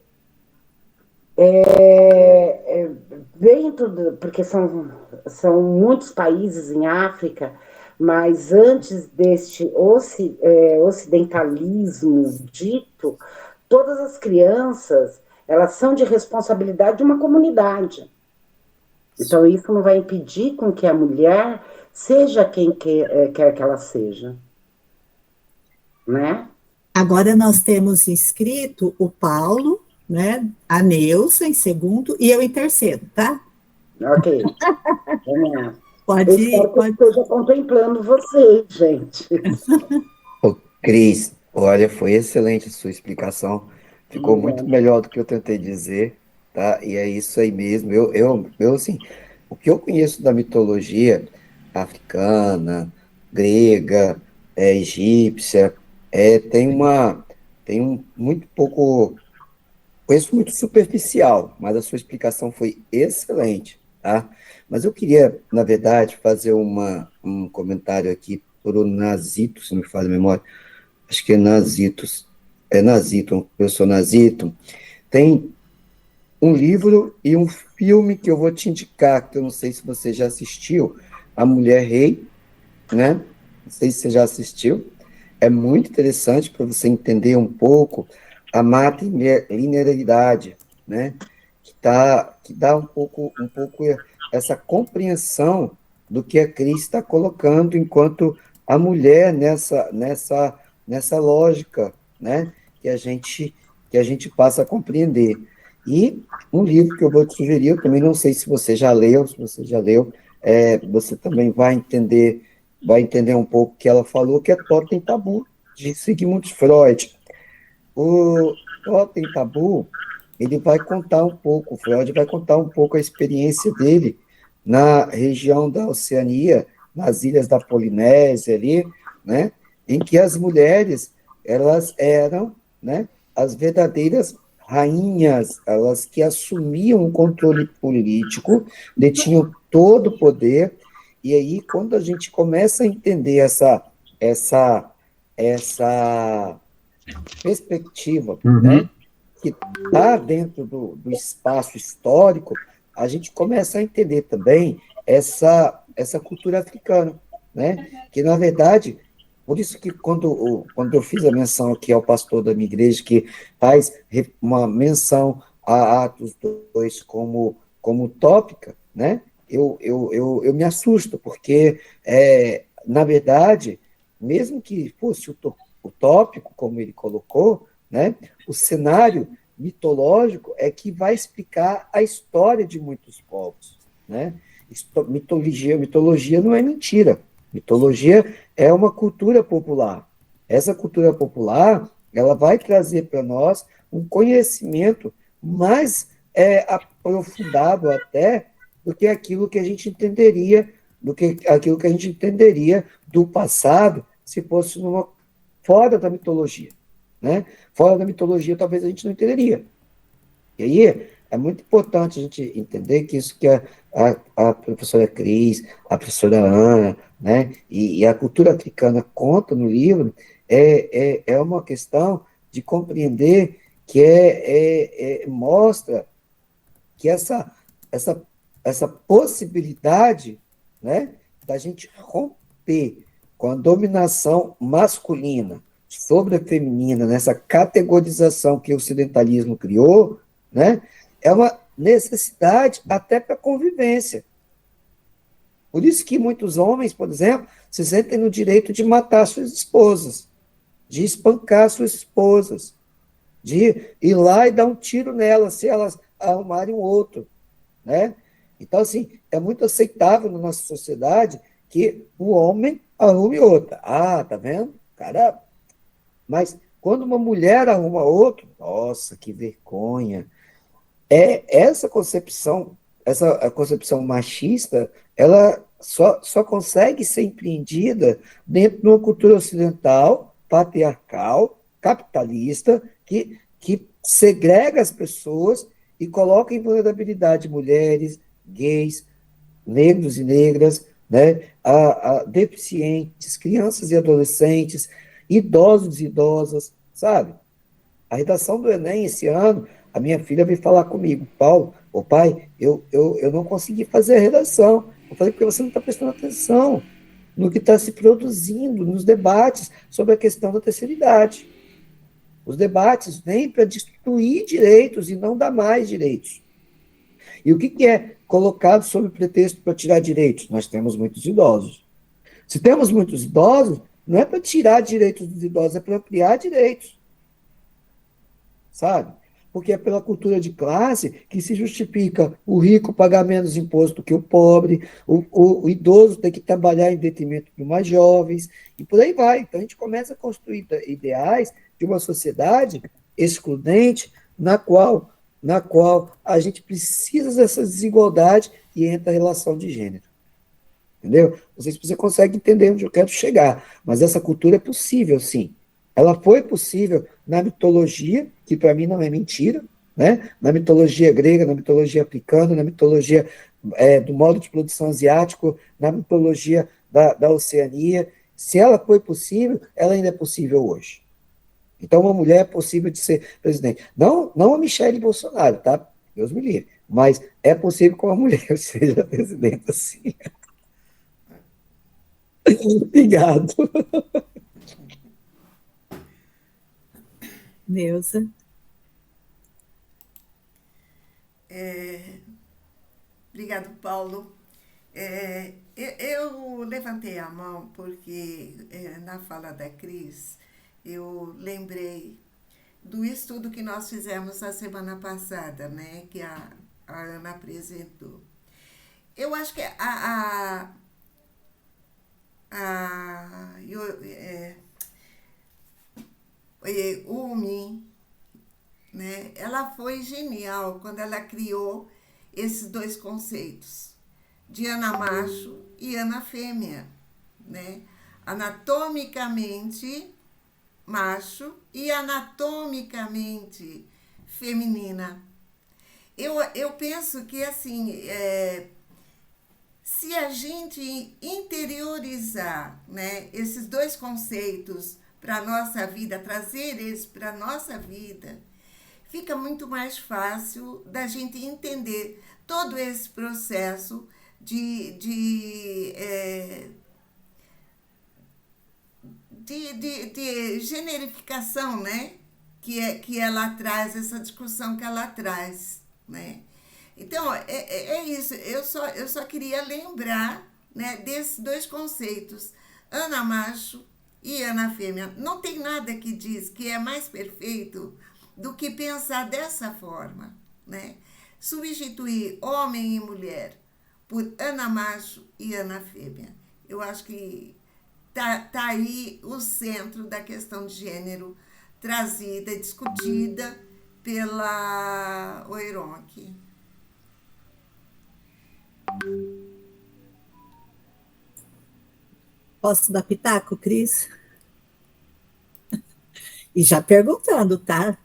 porque são muitos países em África mas antes deste ocidentalismo dito, todas as crianças, elas são de responsabilidade de uma comunidade. Então, isso não vai impedir com que a mulher seja quem quer que ela seja, né? Agora nós temos inscrito o Paulo, né? A Neuza em segundo e eu em terceiro, tá? Ok. Vamos lá. Pode Eu ir, espero que eu pode. esteja contemplando vocês, gente. Ô, Cris, olha, foi excelente a sua explicação. Ficou muito Obrigada. melhor do que eu tentei dizer, tá? E é isso aí mesmo. Eu assim, o que eu conheço da mitologia africana, grega, egípcia, tem um muito pouco, conheço muito superficial, mas a sua explicação foi excelente, tá? Mas eu queria, na verdade, fazer um comentário aqui para o Nazito, se não me falha a memória. Acho que é Nazito, o professor Nazito. Tem um livro e um filme que eu vou te indicar, que eu não sei se você já assistiu, A Mulher Rei, né? Não sei se você já assistiu. É muito interessante para você entender um pouco a matrilinearidade, né? Que dá um pouco essa compreensão do que a Cris está colocando enquanto a mulher nessa lógica, né? Que a gente passa a compreender. E um livro que eu vou te sugerir, eu também não sei se você já leu, se você já leu, você também vai entender um pouco o que ela falou, que é Totem Tabu, de Sigmund Freud. O Totem Tabu, ele vai contar um pouco, o Freud vai contar um pouco a experiência dele na região da Oceania, nas ilhas da Polinésia ali, né, em que as mulheres, elas eram, né, as verdadeiras rainhas, elas que assumiam o controle político, detinham todo o poder, e aí quando a gente começa a entender essa perspectiva, Uhum. né, que está dentro do espaço histórico, a gente começa a entender também essa cultura africana, né, que, na verdade, por isso que quando eu fiz a menção aqui ao pastor da minha igreja, que faz uma menção a Atos 2 como tópica, né, eu me assusto, porque, na verdade, mesmo que fosse utópico, como ele colocou, né, o cenário mitológico é que vai explicar a história de muitos povos, né? Mitologia não é mentira. Mitologia é uma cultura popular. Essa cultura popular, ela vai trazer para nós um conhecimento mais aprofundado até do que aquilo que a gente entenderia, do que aquilo que a gente entenderia do passado, se fosse fora da mitologia, né? Fora da mitologia, talvez a gente não entenderia. E aí, é muito importante a gente entender que isso que a professora Cris, a professora Ana, né, e a cultura africana conta no livro, é uma questão de compreender que mostra que essa, essa possibilidade, né, da gente romper com a dominação masculina sobre a feminina, nessa categorização que o ocidentalismo criou, né, é uma necessidade até para a convivência. Por isso que muitos homens, por exemplo, se sentem no direito de matar suas esposas, de espancar suas esposas, de ir lá e dar um tiro nelas se elas arrumarem um outro, né? Então, assim, é muito aceitável na nossa sociedade que o homem arrume outra. Ah, tá vendo? Cara, mas quando uma mulher arruma outro, nossa, que vergonha. A concepção machista, ela só consegue ser empreendida dentro de uma cultura ocidental, patriarcal, capitalista, que segrega as pessoas e coloca em vulnerabilidade mulheres, gays, negros e negras, né, a deficientes, crianças e adolescentes, idosos e idosas, sabe? A redação do Enem esse ano, a minha filha veio falar comigo, Paulo, ô pai, eu não consegui fazer a redação. Eu falei, porque você não está prestando atenção. no que está se produzindo nos debates sobre a questão da terceira idade. Os debates vêm para destruir direitos e não dar mais direitos. E o que é colocado sob pretexto para tirar direitos? Nós temos muitos idosos. Se temos muitos idosos, não é para tirar direitos dos idosos, é para ampliar direitos. Sabe? Porque é pela cultura de classe que se justifica o rico pagar menos imposto que o pobre, o idoso ter que trabalhar em detrimento dos mais jovens, e por aí vai. Então, a gente começa a construir ideais de uma sociedade excludente, na qual a gente precisa dessa desigualdade e entra a relação de gênero. Entendeu? Não sei se você consegue entender onde eu quero chegar, mas essa cultura é possível, sim. Ela foi possível na mitologia, que para mim não é mentira, né? Na mitologia grega, na mitologia africana, na mitologia do modo de produção asiático, na mitologia da Oceania. Se ela foi possível, ela ainda é possível hoje. Então, uma mulher é possível de ser presidente. Não a Michele Bolsonaro, tá? Deus me livre. Mas é possível que uma mulher seja presidenta, sim. Obrigado. Neuza. Obrigado, Paulo. Eu levantei a mão porque, na fala da Cris, eu lembrei do estudo que nós fizemos na semana passada, né, que a Ana apresentou. Eu acho que Umi, né, ela foi genial quando ela criou esses dois conceitos, de Ana macho e Ana fêmea, né? Anatomicamente macho e anatomicamente feminina. Eu penso que, assim, se a gente interiorizar, né, esses dois conceitos para a nossa vida, trazer eles para a nossa vida, fica muito mais fácil da gente entender todo esse processo de generificação, né? Que ela traz, essa discussão que ela traz, né? Então, é isso. Eu só queria lembrar, né, desses dois conceitos, Ana macho e Ana fêmea. Não tem nada que diz que é mais perfeito do que pensar dessa forma, né? Substituir homem e mulher por Ana macho e Ana fêmea. Eu acho que tá aí o centro da questão de gênero trazida e discutida pela Oironque. Posso dar pitaco, Cris? E já perguntando, tá?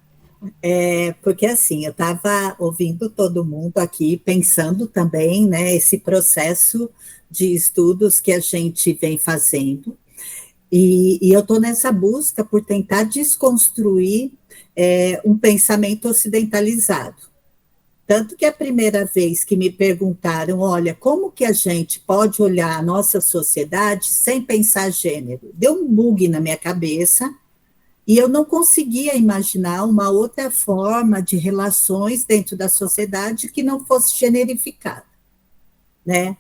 Porque assim, eu estava ouvindo todo mundo aqui, pensando também, né, esse processo de estudos que a gente vem fazendo, e eu estou nessa busca por tentar desconstruir um pensamento ocidentalizado. Tanto que a primeira vez que me perguntaram, olha, como que a gente pode olhar a nossa sociedade sem pensar gênero? Deu um bug na minha cabeça, e eu não conseguia imaginar uma outra forma de relações dentro da sociedade que não fosse generificada, né?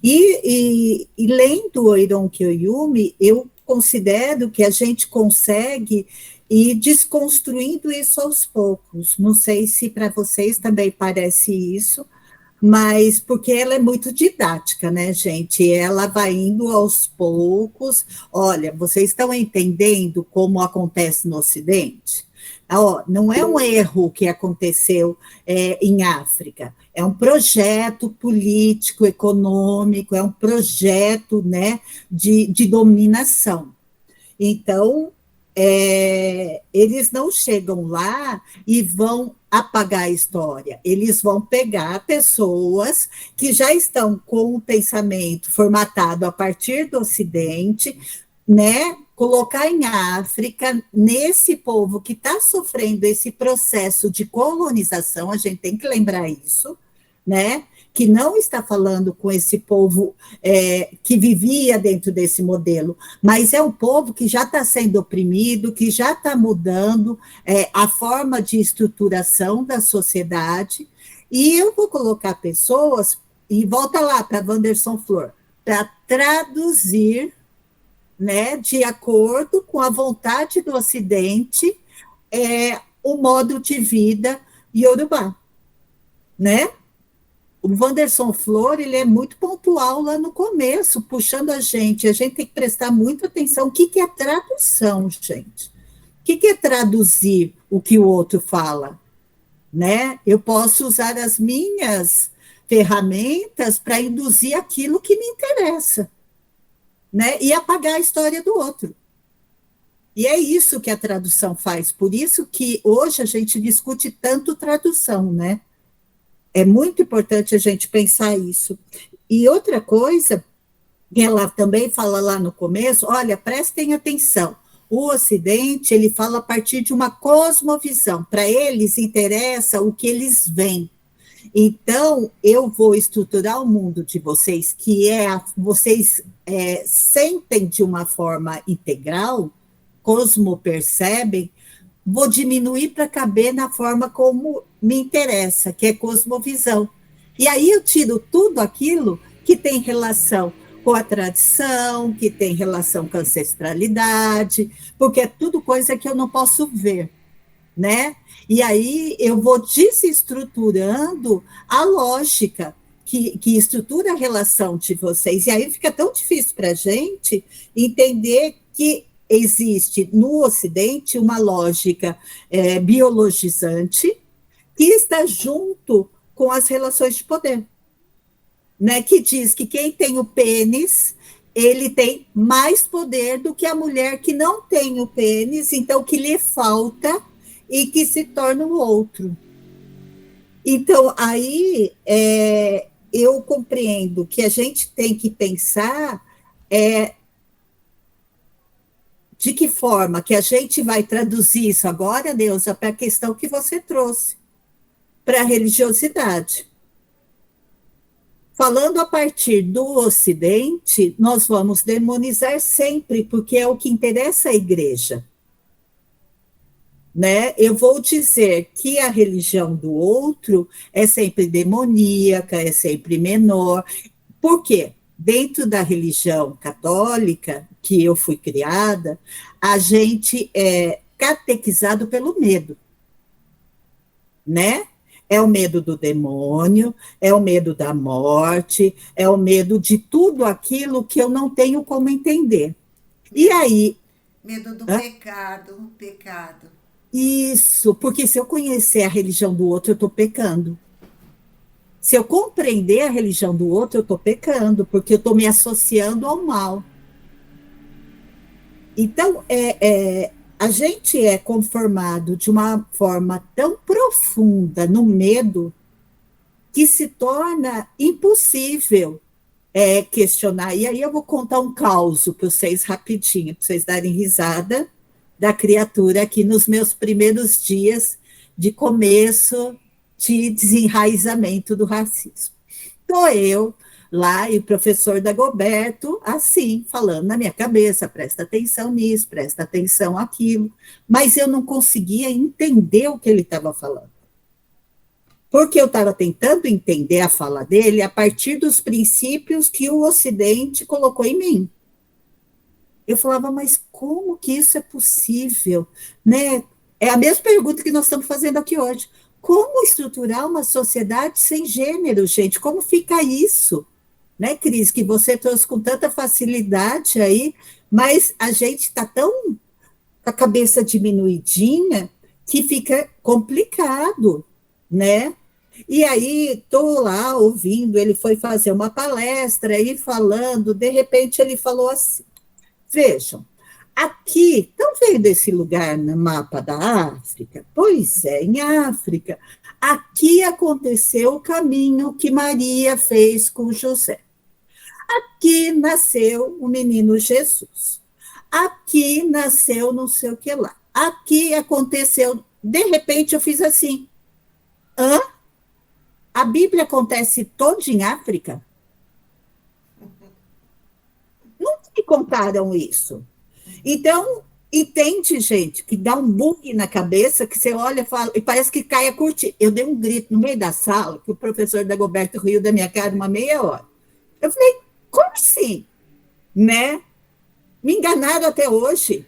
E lendo Oironque Oyumi, eu considero que a gente consegue ir desconstruindo isso aos poucos. Não sei se para vocês também parece isso, mas porque ela é muito didática, né, gente? Ela vai indo aos poucos. Olha, vocês estão entendendo como acontece no Ocidente? Não é um erro que aconteceu em África, é um projeto político, econômico, é um projeto, né, de dominação. Então, eles não chegam lá e vão apagar a história, eles vão pegar pessoas que já estão com o pensamento formatado a partir do Ocidente, né, colocar em África, nesse povo que está sofrendo esse processo de colonização, a gente tem que lembrar isso, né, que não está falando com esse povo que vivia dentro desse modelo, mas é um povo que já está sendo oprimido, que já está mudando a forma de estruturação da sociedade, e eu vou colocar pessoas, e volta lá para Wanderson Flor, para traduzir, né, de acordo com a vontade do Ocidente, o modo de vida iorubá, né? O Wanderson Flor, ele é muito pontual lá no começo, puxando a gente tem que prestar muita atenção. O que é tradução, gente? O que é traduzir o que o outro fala? Né? Eu posso usar as minhas ferramentas para induzir aquilo que me interessa, né? E apagar a história do outro. E é isso que a tradução faz, por isso que hoje a gente discute tanto tradução, né? É muito importante a gente pensar isso. E outra coisa, ela também fala lá no começo, olha, prestem atenção, o Ocidente, ele fala a partir de uma cosmovisão, para eles interessa o que eles veem. Então, eu vou estruturar o mundo de vocês, vocês sentem de uma forma integral, cosmopercebem, vou diminuir para caber na forma como me interessa, que é cosmovisão. E aí eu tiro tudo aquilo que tem relação com a tradição, que tem relação com a ancestralidade, porque é tudo coisa que eu não posso ver, né? E aí eu vou desestruturando a lógica que estrutura a relação de vocês. E aí fica tão difícil para a gente entender que existe no Ocidente uma lógica biologizante que está junto com as relações de poder, né? Que diz que quem tem o pênis, ele tem mais poder do que a mulher que não tem o pênis, então que lhe falta e que se torna o outro. Então, aí eu compreendo que a gente tem que pensar de que forma que a gente vai traduzir isso agora, Neuza, para a questão que você trouxe, para a religiosidade. Falando a partir do Ocidente, nós vamos demonizar sempre, porque é o que interessa à igreja. Né? Eu vou dizer que a religião do outro é sempre demoníaca, é sempre menor. Por quê? Dentro da religião católica, que eu fui criada, a gente é catequizado pelo medo, né? É o medo do demônio, é o medo da morte, é o medo de tudo aquilo que eu não tenho como entender. E aí... Medo do pecado. Isso, porque se eu conhecer a religião do outro, eu estou pecando. Se eu compreender a religião do outro, eu estou pecando, porque eu estou me associando ao mal. Então, a gente é conformado de uma forma tão profunda no medo que se torna impossível questionar. E aí eu vou contar um caos para vocês rapidinho, para vocês darem risada da criatura aqui nos meus primeiros dias de começo de desenraizamento do racismo. Estou eu lá e o professor Dagoberto, assim, falando na minha cabeça, presta atenção nisso, presta atenção naquilo, mas eu não conseguia entender o que ele estava falando. Porque eu estava tentando entender a fala dele a partir dos princípios que o Ocidente colocou em mim. Eu falava, mas como que isso é possível? Né? É a mesma pergunta que nós estamos fazendo aqui hoje. Como estruturar uma sociedade sem gênero, gente? Como fica isso? Né, Cris, que você trouxe com tanta facilidade aí, mas a gente está tão com a cabeça diminuidinha que fica complicado, né? E aí, estou lá ouvindo, ele foi fazer uma palestra aí falando, de repente ele falou assim, vejam, aqui, estão vendo esse lugar no mapa da África? Pois é, em África, aqui aconteceu o caminho que Maria fez com José. Aqui nasceu o menino Jesus. Aqui nasceu não sei o que lá. Aqui aconteceu, de repente eu fiz assim, hã? A Bíblia acontece toda em África? Nunca me contaram isso. Então, entende, gente, que dá um bug na cabeça, que você olha e fala, e parece que cai a cortina. Eu dei um grito no meio da sala, que o professor Dagoberto riu da minha cara uma meia hora. Eu falei, como assim? Né? Me enganaram até hoje.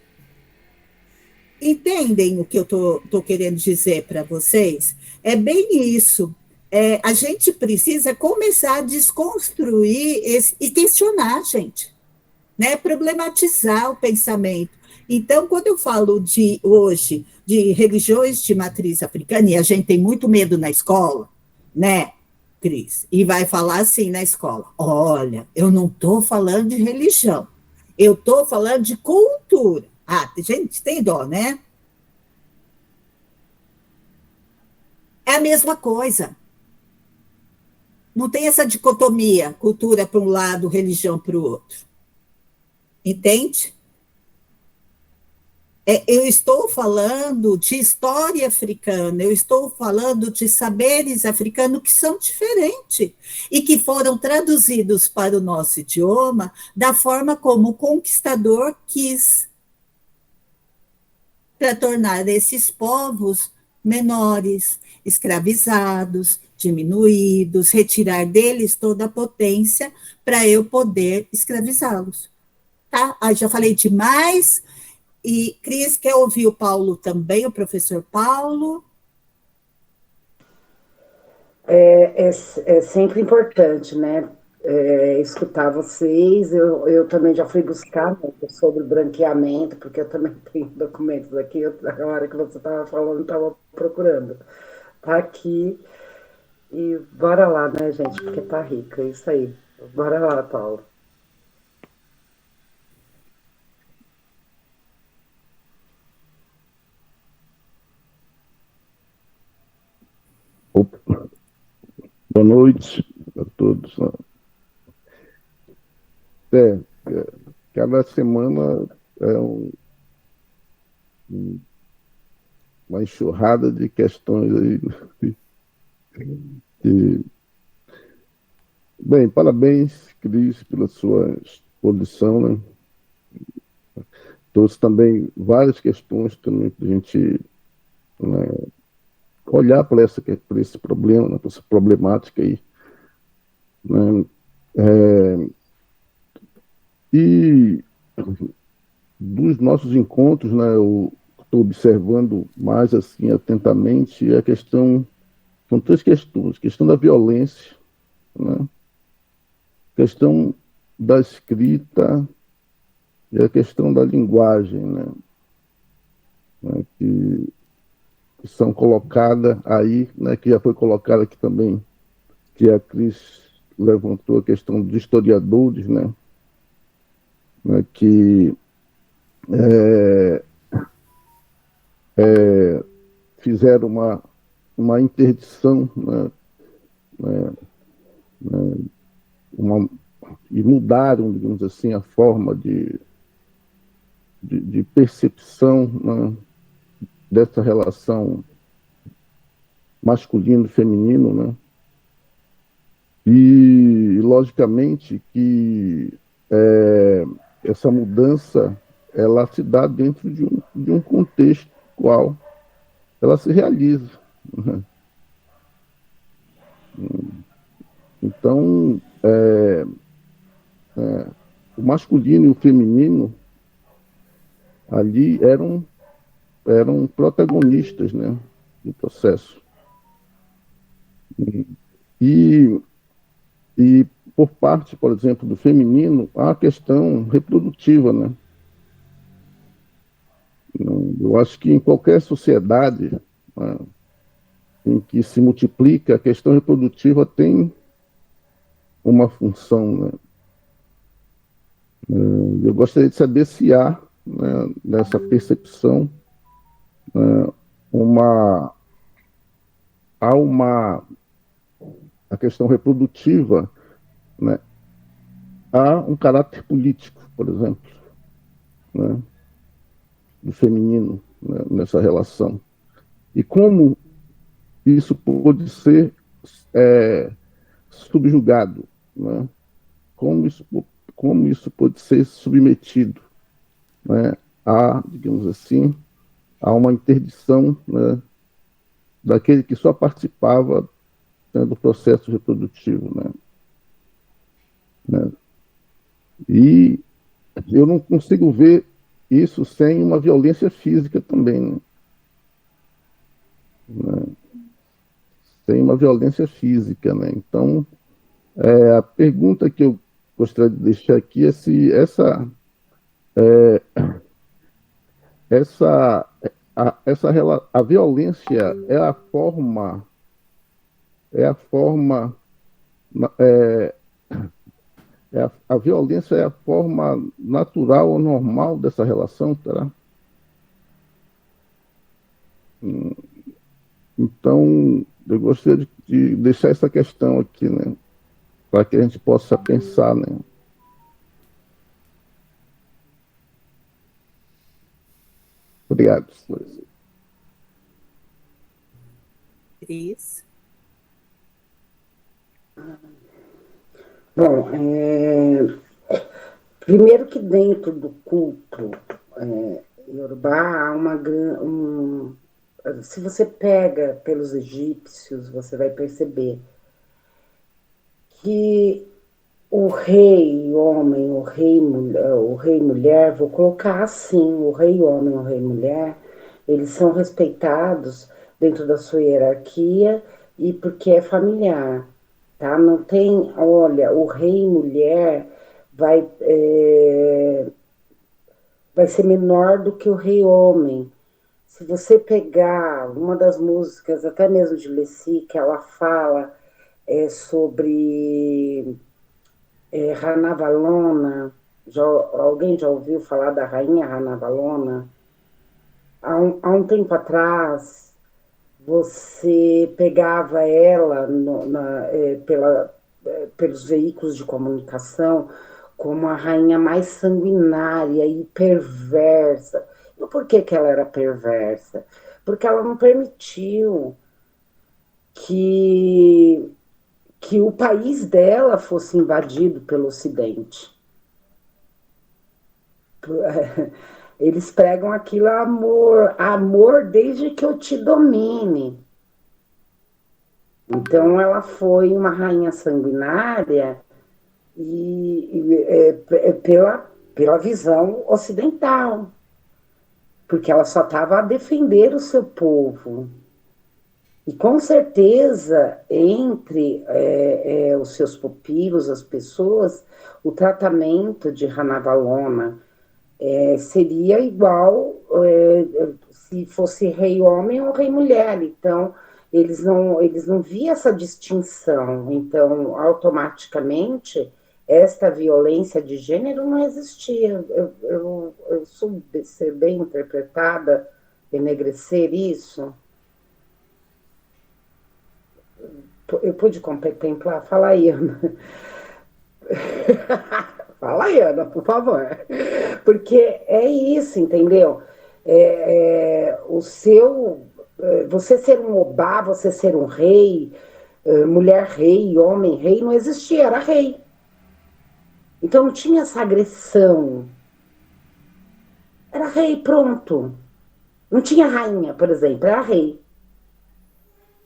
Entendem o que eu tô querendo dizer para vocês? É bem isso. A gente precisa começar a desconstruir e questionar, gente, né? Problematizar o pensamento. Então, quando eu falo de hoje de religiões de matriz africana, e a gente tem muito medo na escola, né, Cris? E vai falar assim na escola: olha, eu não estou falando de religião, eu estou falando de cultura. Ah, gente, tem dó, né? É a mesma coisa. Não tem essa dicotomia, cultura para um lado, religião para o outro. Entende? Eu estou falando de história africana, eu estou falando de saberes africanos que são diferentes e que foram traduzidos para o nosso idioma da forma como o conquistador quis, para tornar esses povos menores, escravizados, diminuídos, retirar deles toda a potência para eu poder escravizá-los. Tá? Aí já falei demais. E, Cris, quer ouvir o Paulo também, o professor Paulo? É sempre importante, né? Escutar vocês. Eu também já fui buscar muito sobre branqueamento, porque eu também tenho documentos aqui. Na hora que você estava falando, estava procurando. Tá aqui. E bora lá, né, gente? Porque tá rica, é isso aí. Bora lá, Paulo. Opa, boa noite a todos. É, cada semana é uma enxurrada de questões aí. Bem, parabéns, Cris, pela sua exposição, né? Trouxe também várias questões também para a gente, né, olhar para esse problema, né, para essa problemática aí, né? E dos nossos encontros, né, eu estou observando mais assim atentamente a questão, são três questões: questão da violência, né, questão da escrita e a questão da linguagem, né, que são colocadas aí, né, que já foi colocada aqui também, que a Cris levantou a questão dos historiadores, né, que fizeram uma interdição, e mudaram, digamos assim, a forma de percepção, né, dessa relação masculino e feminino, né? E, logicamente, que essa mudança ela se dá dentro de um contexto qual ela se realiza, né? Então, o masculino e o feminino ali eram protagonistas, né, do processo. E, e por parte, por exemplo, do feminino, há a questão reprodutiva, né? Eu acho que em qualquer sociedade, né, em que se multiplica, a questão reprodutiva tem uma função, né? Eu gostaria de saber se há, né, nessa percepção, né, a questão reprodutiva, né, há um caráter político, por exemplo, né, do feminino, né, nessa relação. E como isso pode ser subjugado, né? Como isso pode ser submetido, né, a, digamos assim, a uma interdição, né, daquele que só participava, né, do processo reprodutivo, né? E eu não consigo ver isso sem uma violência física também, né? Sem uma violência física, né? Então, a pergunta que eu gostaria de deixar aqui é se essa a violência é a forma é, a violência é a forma natural ou normal dessa relação, tá? Então, eu gostaria de deixar essa questão aqui, né, para que a gente possa pensar, né? Obrigado. Cris. Bom, primeiro que dentro do culto Yorubá há se você pega pelos egípcios, você vai perceber que o rei homem, o rei mulher, vou colocar assim, o rei homem, o rei mulher, eles são respeitados dentro da sua hierarquia e porque é familiar, tá? Não tem, olha, o rei mulher vai, vai ser menor do que o rei homem. Se você pegar uma das músicas, até mesmo de Lessie, que ela fala sobre Ranavalona, alguém já ouviu falar da rainha Ranavalona? Há um tempo atrás, você pegava ela pelos veículos de comunicação como a rainha mais sanguinária e perversa. E por que, que ela era perversa? Porque ela não permitiu que, que o país dela fosse invadido pelo Ocidente. Eles pregam aquilo, amor, amor desde que eu te domine. Então ela foi uma rainha sanguinária pela visão ocidental, porque ela só estava a defender o seu povo. E com certeza, entre os seus pupilos, as pessoas, o tratamento de Ranavalona seria igual se fosse rei homem ou rei mulher. Então, eles não viam essa distinção. Então, automaticamente, esta violência de gênero não existia. Eu soube ser bem interpretada, enegrecer isso. Eu pude contemplar? Fala aí, Ana. Fala aí, Ana, por favor. Porque é isso, entendeu? Você ser um obá, você ser um rei, mulher rei, homem rei, não existia, era rei. Então não tinha essa agressão. Era rei, pronto. Não tinha rainha, por exemplo, era rei.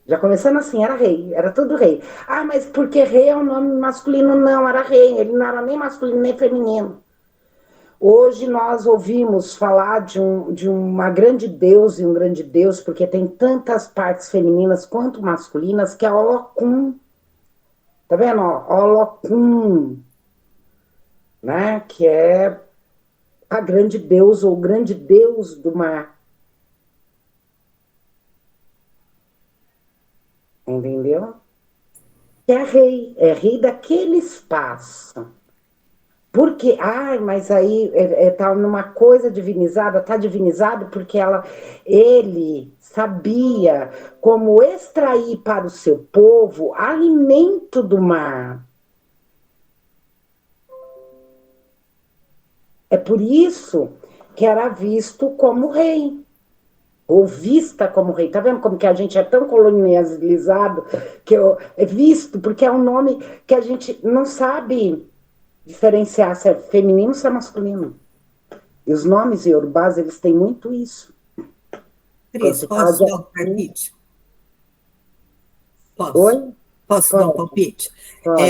Já começando assim, era rei, era tudo rei. Ah, mas porque rei é um nome masculino? Não, era rei, ele não era nem masculino nem feminino. Hoje nós ouvimos falar de uma grande deusa e um grande deus, porque tem tantas partes femininas quanto masculinas, que é Olokun. Tá vendo? Olokun, né? Que é a grande deusa ou o grande deus do mar. Entendeu? É rei daquele espaço. Porque, mas aí tá numa coisa divinizada, tá divinizado porque ele sabia como extrair para o seu povo alimento do mar. É por isso que era visto como rei. ou vista como rei. Tá vendo como que a gente é tão colonializado que é visto, porque é um nome que a gente não sabe diferenciar se é feminino ou se é masculino. E os nomes iorubás, eles têm muito isso. Quando Cris, se fala posso de dar um palpite? Oi? Posso dar um Pode, palpite? pode.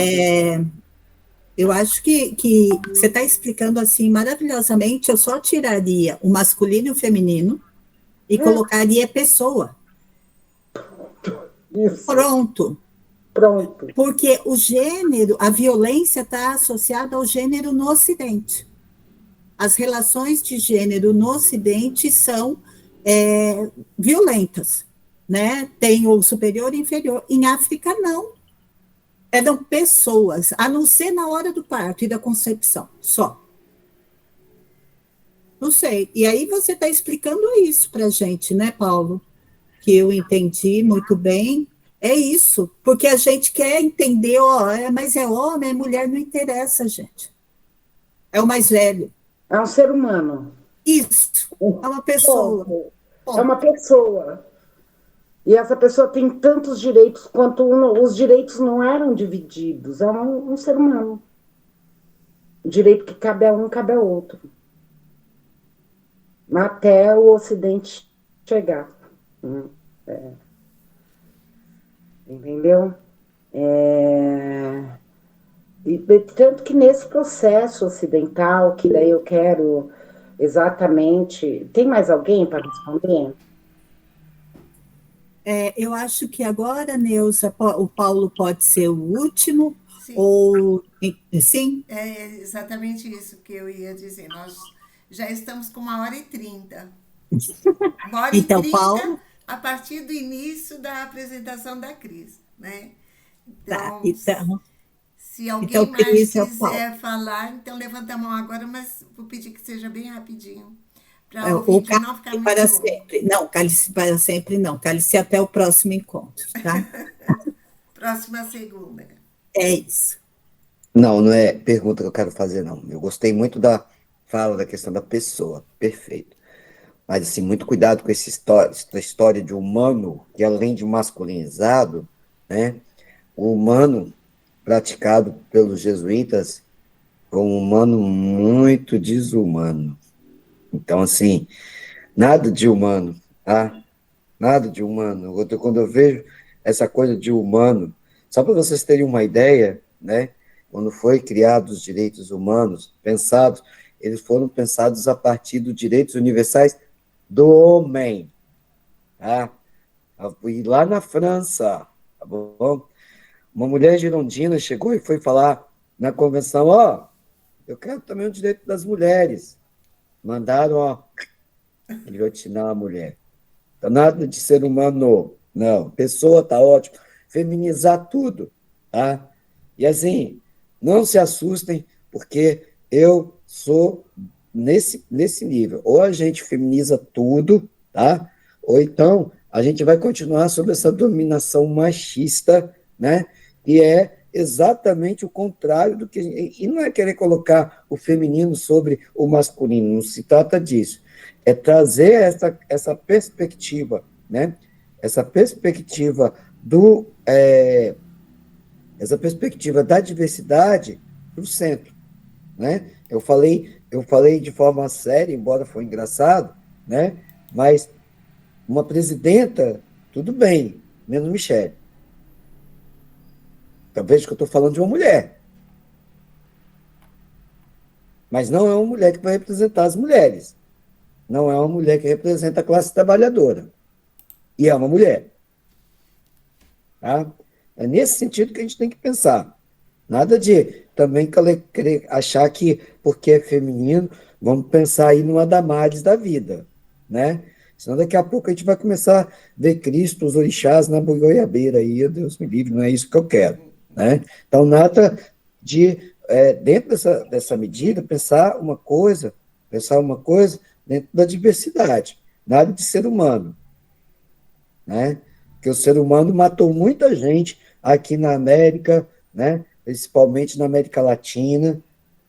Eu acho que você está explicando assim maravilhosamente. Eu só tiraria o masculino e o feminino e colocaria pessoa. Isso, Pronto. pronto. Porque o gênero, a violência está associada ao gênero no Ocidente. As relações de gênero no Ocidente são violentas, né? Tem o superior e inferior. Em África, não. Eram pessoas, a não ser na hora do parto e da concepção, só. Não sei. E aí você está explicando isso para a gente, né, Paulo? Que eu entendi muito bem. É isso, porque a gente quer entender, ó, mas é homem, é mulher, não interessa, gente. É o mais velho. É um ser humano. Isso, é uma pessoa. Ponto. É Bom, uma pessoa. E essa pessoa tem tantos direitos quanto os direitos não eram divididos. É um ser humano. O direito que cabe a um, cabe a outro. Até o Ocidente chegar. É. Entendeu? E tanto que nesse processo ocidental, que daí eu quero exatamente. Tem mais alguém para responder? eu acho que agora, Neuza, o Paulo pode ser o último, Sim, ou sim? é exatamente isso que eu ia dizer. Nós já estamos com 1h30. 1h30 Então, Paulo, a partir do início da apresentação da Cris, né? tá, Então, se então, alguém mais Cris é o Paulo. quiser falar, então levanta a mão agora, mas vou pedir que seja bem rapidinho, para o O vídeo não ficar cálice muito para longo. sempre. Não, cálice para sempre não. Cálice até o próximo encontro, tá? Próxima segunda. É isso. Não, não é pergunta que eu quero fazer, não. Eu gostei muito da fala da questão da pessoa, perfeito. Mas, assim, muito cuidado com essa história de humano, que além de masculinizado, né, o humano praticado pelos jesuítas foi um humano muito desumano. Então, assim, nada de humano, tá? Nada de humano. Quando eu vejo essa coisa de humano, só para vocês terem uma ideia, né? Quando foi criados os direitos humanos, pensados, eles foram pensados a partir dos direitos universais do homem, tá? E lá na França, tá bom? Uma mulher girondina chegou e foi falar na convenção, ó, eu quero também o direito das mulheres. Mandaram, ó, guilhotinar a mulher. Tá nada de ser humano, não. Pessoa tá ótimo. Feminizar tudo, tá? E assim, não se assustem, porque eu sou nesse nível. Ou a gente feminiza tudo, tá? Ou então a gente vai continuar sob essa dominação machista, né? E é exatamente o contrário do que. E não é querer colocar o feminino sobre o masculino, não se trata disso. É trazer essa perspectiva, né? Essa perspectiva essa perspectiva da diversidade para o centro, né? Eu falei de forma séria, embora foi engraçado, né? Mas uma presidenta, tudo bem, menos Michele. Então veja que eu estou falando de uma mulher, mas não é uma mulher que vai representar as mulheres, não é uma mulher que representa a classe trabalhadora, e é uma mulher, tá? É nesse sentido que a gente tem que pensar. Nada de também querer achar que porque é feminino, vamos pensar aí numa Damares da vida, né? Senão daqui a pouco a gente vai começar a ver Cristo, os orixás na boiadeira aí, Deus me livre, não é isso que eu quero, né? Então, nada de, dentro dessa medida, pensar uma coisa dentro da diversidade, nada de ser humano, né? Porque o ser humano matou muita gente aqui na América, né? Principalmente na América Latina,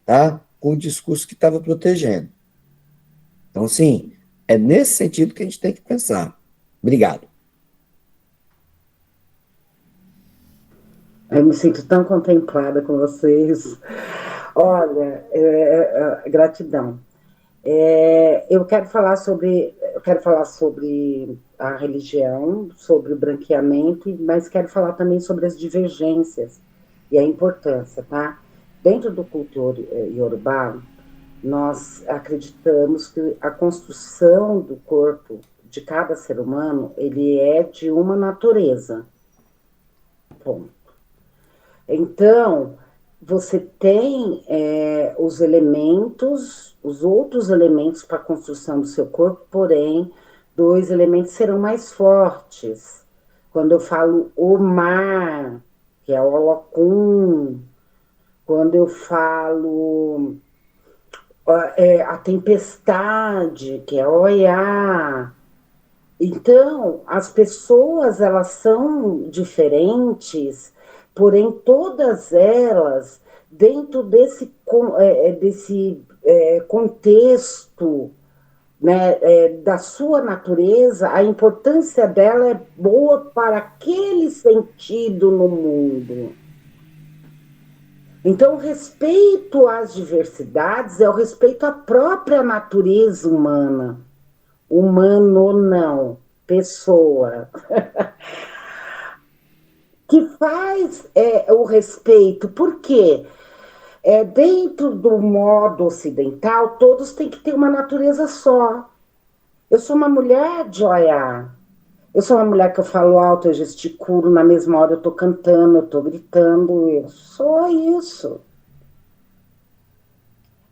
tá? Com o discurso que estava protegendo. Então, sim, É nesse sentido que a gente tem que pensar. Obrigado. Eu me sinto tão contemplada com vocês. Olha, gratidão. Eu quero falar sobre a religião, sobre o branqueamento, mas quero falar também sobre as divergências e a importância, tá? Dentro do culto iorubá, nós acreditamos que a construção do corpo de cada ser humano, ele é de uma natureza. Ponto. Então, você tem os elementos, os outros elementos para a construção do seu corpo, porém, 2 elementos serão mais fortes. Quando eu falo o mar, que é o Olocum, quando eu falo a tempestade, que é o Oiá. Então, as pessoas, elas são diferentes, porém todas elas, dentro desse contexto, né, da sua natureza, a importância dela é boa para aquele sentido no mundo. Então, o respeito às diversidades é o respeito à própria natureza humana. Humano não, pessoa. Que faz o respeito, porque dentro do modo ocidental, todos têm que ter uma natureza só. Eu sou uma mulher de Oiá. Eu sou uma mulher que eu falo alto, eu gesticulo, na mesma hora eu estou cantando, eu estou gritando, eu sou isso.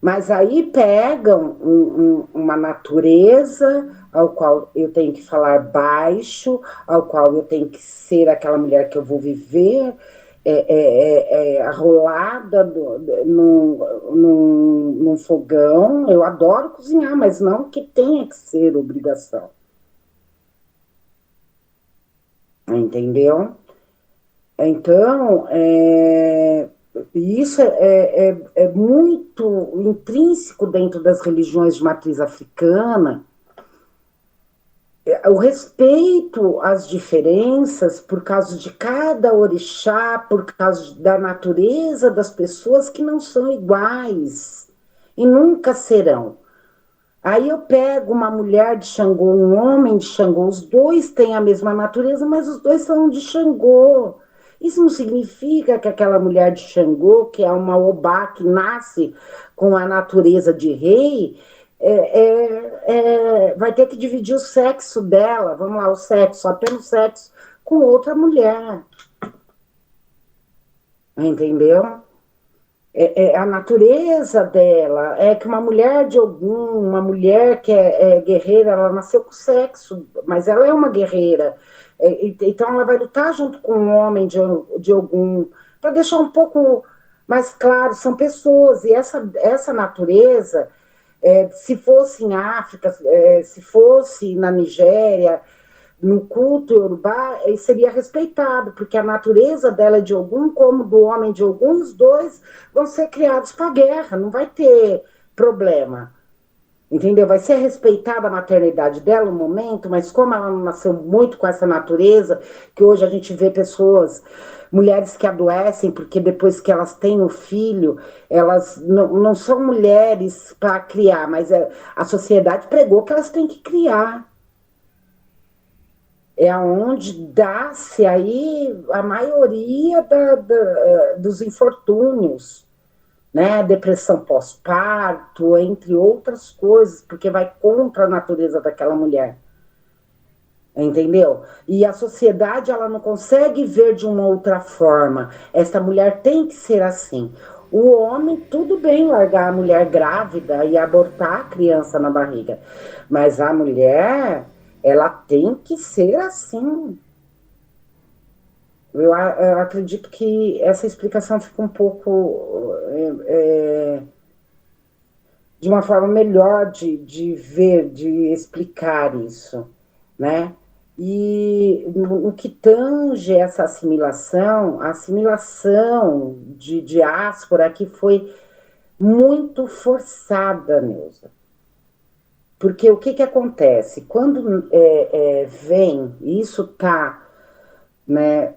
Mas aí pegam uma natureza ao qual eu tenho que falar baixo, ao qual eu tenho que ser aquela mulher que eu vou viver arrolada num fogão. Eu adoro cozinhar, mas não que tenha que ser obrigação. Entendeu? Então, isso é muito intrínseco dentro das religiões de matriz africana, o respeito às diferenças por causa de cada orixá, por causa da natureza das pessoas que não são iguais e nunca serão. Aí eu pego uma mulher de Xangô, um homem de Xangô, os dois têm a mesma natureza, mas os dois são de Xangô. Isso não significa que aquela mulher de Xangô, que é uma Obá que nasce com a natureza de rei, vai ter que dividir o sexo dela, vamos lá, o sexo, apenas o sexo, com outra mulher. Entendeu? A natureza dela é que uma mulher de Ogum, uma mulher que é guerreira, ela nasceu com sexo, mas ela é uma guerreira. Então ela vai lutar junto com um homem de Ogum, para deixar um pouco mais claro, são pessoas, e essa natureza, se fosse em África, se fosse na Nigéria, no culto iorubá, seria respeitado, porque a natureza dela é de Ogum, como do homem de Ogum, os dois vão ser criados para a guerra, não vai ter problema. Entendeu? Vai ser respeitada a maternidade dela no momento, mas como ela não nasceu muito com essa natureza, que hoje a gente vê pessoas, mulheres que adoecem, porque depois que elas têm o filho, elas não são mulheres para criar, mas a sociedade pregou que elas têm que criar. É onde dá-se aí a maioria dos infortúnios, né? Depressão pós-parto, entre outras coisas, porque vai contra a natureza daquela mulher. Entendeu? E a sociedade, ela não consegue ver de uma outra forma. Essa mulher tem que ser assim. O homem, tudo bem largar a mulher grávida e abortar a criança na barriga, mas a mulher, ela tem que ser assim. Eu acredito que essa explicação fica um pouco de uma forma melhor de ver, de explicar isso, né? E no que tange essa assimilação, a assimilação de diáspora que foi muito forçada, Neuza. Porque o que acontece? Quando vem, isso está, né,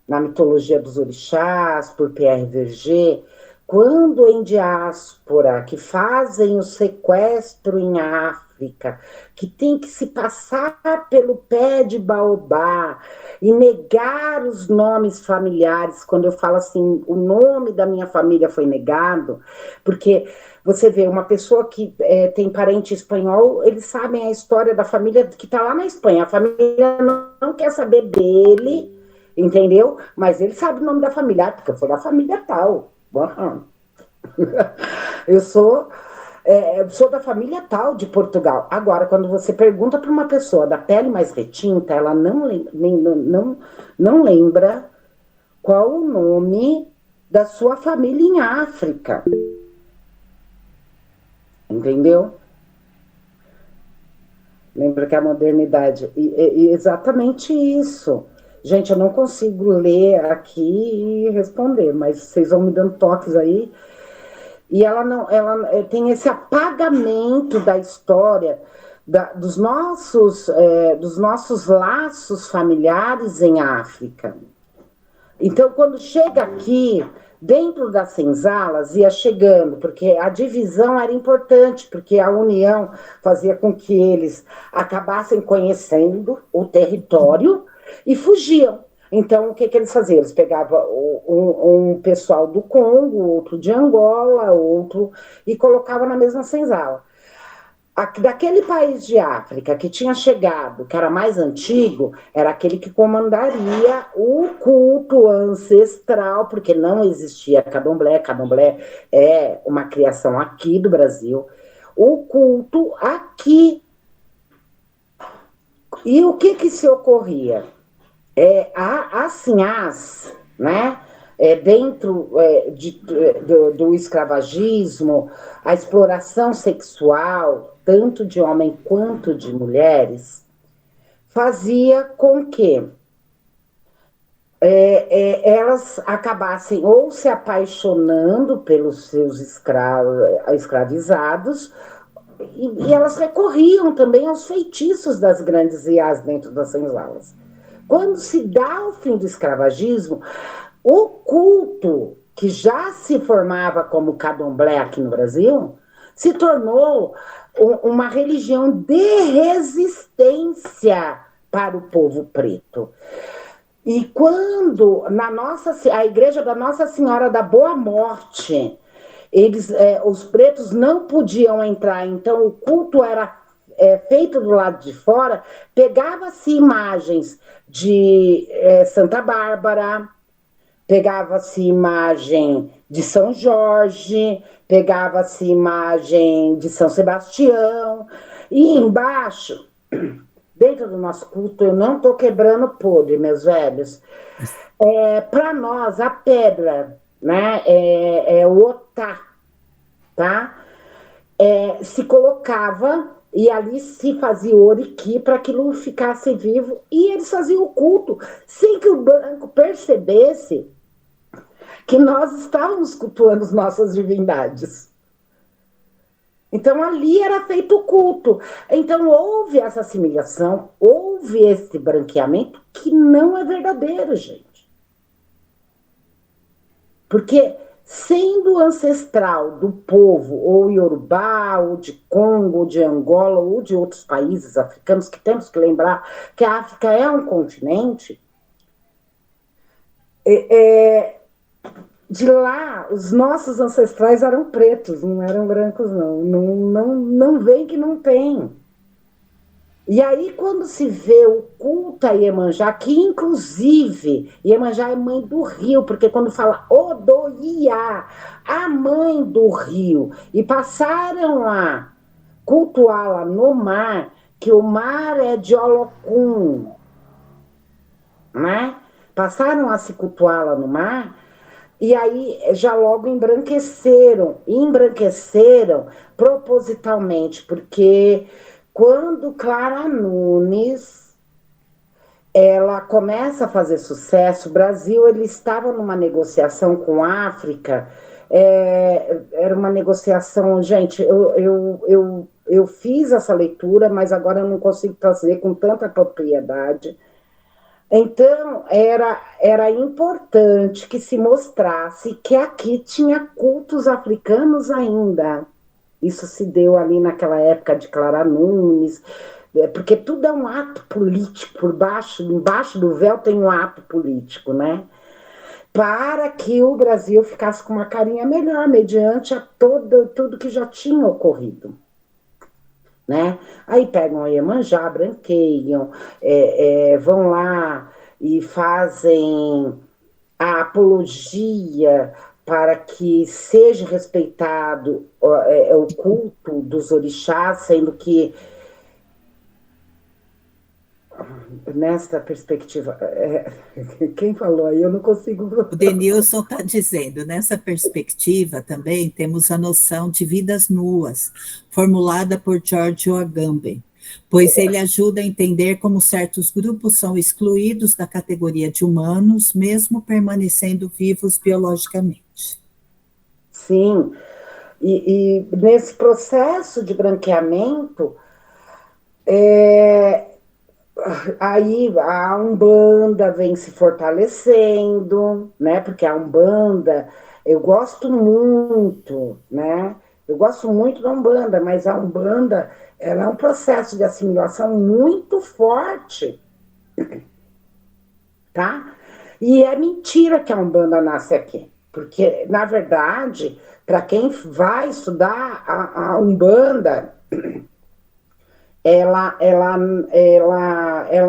na mitologia dos orixás, por Pierre Verger, quando em diáspora, que fazem o sequestro em África, que tem que se passar pelo pé de baobá e negar os nomes familiares, quando eu falo assim, o nome da minha família foi negado, porque você vê, uma pessoa que tem parente espanhol, eles sabem a história da família que está lá na Espanha, a família não quer saber dele, entendeu? Mas ele sabe o nome da família, porque eu sou da família tal. Eu sou da família tal de Portugal. Agora, quando você pergunta para uma pessoa da pele mais retinta, ela não lembra qual o nome da sua família em África. Entendeu? Lembra que a modernidade... E exatamente isso. Gente, eu não consigo ler aqui e responder, mas vocês vão me dando toques aí. E ela tem esse apagamento da história dos nossos laços familiares em África. Então, quando chega aqui, dentro das senzalas, ia chegando, porque a divisão era importante, porque a união fazia com que eles acabassem conhecendo o território e fugiam. Então, o que eles faziam? Eles pegavam um pessoal do Congo, outro de Angola, outro, e colocavam na mesma senzala. Daquele país de África que tinha chegado, que era mais antigo, era aquele que comandaria o culto ancestral, porque não existia candomblé. Candomblé é uma criação aqui do Brasil. O culto aqui. E o que se ocorria? As sinhás, né? Dentro do escravagismo, a exploração sexual, tanto de homem quanto de mulheres, fazia com que elas acabassem ou se apaixonando pelos seus escravizados, e elas recorriam também aos feitiços das grandes iás dentro das senzalas. Quando se dá o fim do escravagismo, o culto, que já se formava como candomblé aqui no Brasil, se tornou uma religião de resistência para o povo preto. E quando a igreja da Nossa Senhora da Boa Morte, os pretos não podiam entrar, então o culto era feito do lado de fora, pegava-se imagens de Santa Bárbara, pegava-se imagem de São Jorge, pegava-se imagem de São Sebastião, e embaixo, dentro do nosso culto, eu não estou quebrando podre, meus velhos, para nós, a pedra, né, o otá, tá? Se colocava e ali se fazia o oriqui para aquilo ficasse vivo, e eles faziam o culto sem que o branco percebesse que nós estávamos cultuando as nossas divindades. Então ali era feito o culto. Então houve essa assimilação, houve esse branqueamento que não é verdadeiro, gente. Porque sendo ancestral do povo, ou iorubá, ou de Congo, ou de Angola, ou de outros países africanos, que temos que lembrar que a África é um continente, de lá, os nossos ancestrais eram pretos, não eram brancos, não. Não vem que não tem. E aí, quando se vê o culto a Iemanjá, que inclusive Iemanjá é mãe do rio, porque quando fala Odoiá, a mãe do rio, e passaram a cultuá-la no mar, que o mar é de Olocum, né? Passaram a se cultuá-la no mar, e aí já logo embranqueceram propositalmente, porque quando Clara Nunes ela começa a fazer sucesso, o Brasil ele estava numa negociação com a África Era uma negociação, gente, eu fiz essa leitura, mas agora eu não consigo trazer com tanta propriedade. Então, era importante que se mostrasse que aqui tinha cultos africanos ainda. Isso se deu ali naquela época de Clara Nunes, porque tudo é um ato político, embaixo do véu tem um ato político, né? Para que o Brasil ficasse com uma carinha melhor, mediante tudo que já tinha ocorrido. Né? Aí pegam a Iemanjá, branqueiam, vão lá e fazem a apologia para que seja respeitado o culto dos orixás, sendo que nesta perspectiva, quem falou aí, eu não consigo... O Denilson está dizendo, nessa perspectiva também temos a noção de vidas nuas, formulada por Giorgio Agamben, pois ele ajuda a entender como certos grupos são excluídos da categoria de humanos, mesmo permanecendo vivos biologicamente. Sim, e nesse processo de branqueamento, aí a Umbanda vem se fortalecendo, né? Porque a Umbanda, eu gosto muito, né? Eu gosto muito da Umbanda, mas a Umbanda, ela é um processo de assimilação muito forte, tá? E é mentira que a Umbanda nasce aqui, porque, na verdade, para quem vai estudar a Umbanda, ela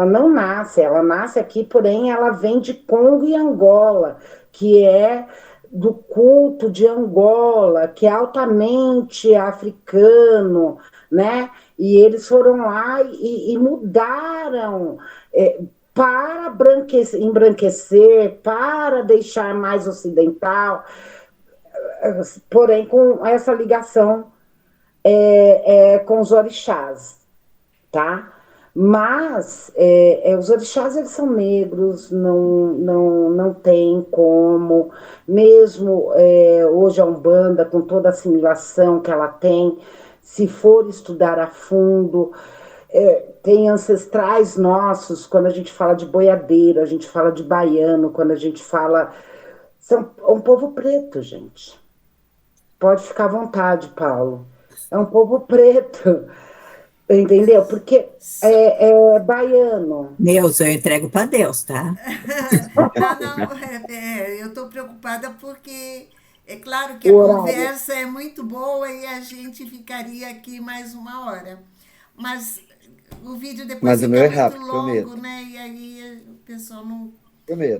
não nasce aqui, porém ela vem de Congo e Angola, que é do culto de Angola, que é altamente africano, né? E eles foram lá e mudaram para embranquecer, para deixar mais ocidental, porém com essa ligação com os orixás. Tá? Mas os orixás, eles são negros, não tem como, mesmo hoje a Umbanda, com toda a assimilação que ela tem, se for estudar a fundo, tem ancestrais nossos, quando a gente fala de boiadeiro, a gente fala de baiano, quando a gente fala... São um povo preto, gente. Pode ficar à vontade, Paulo. É um povo preto. Entendeu? Porque é baiano. Deus, eu entrego para Deus, tá? Não, eu estou preocupada porque é claro que a conversa é muito boa e a gente ficaria aqui mais 1 hora. Mas o vídeo depois fica muito longo, né? E aí o pessoal não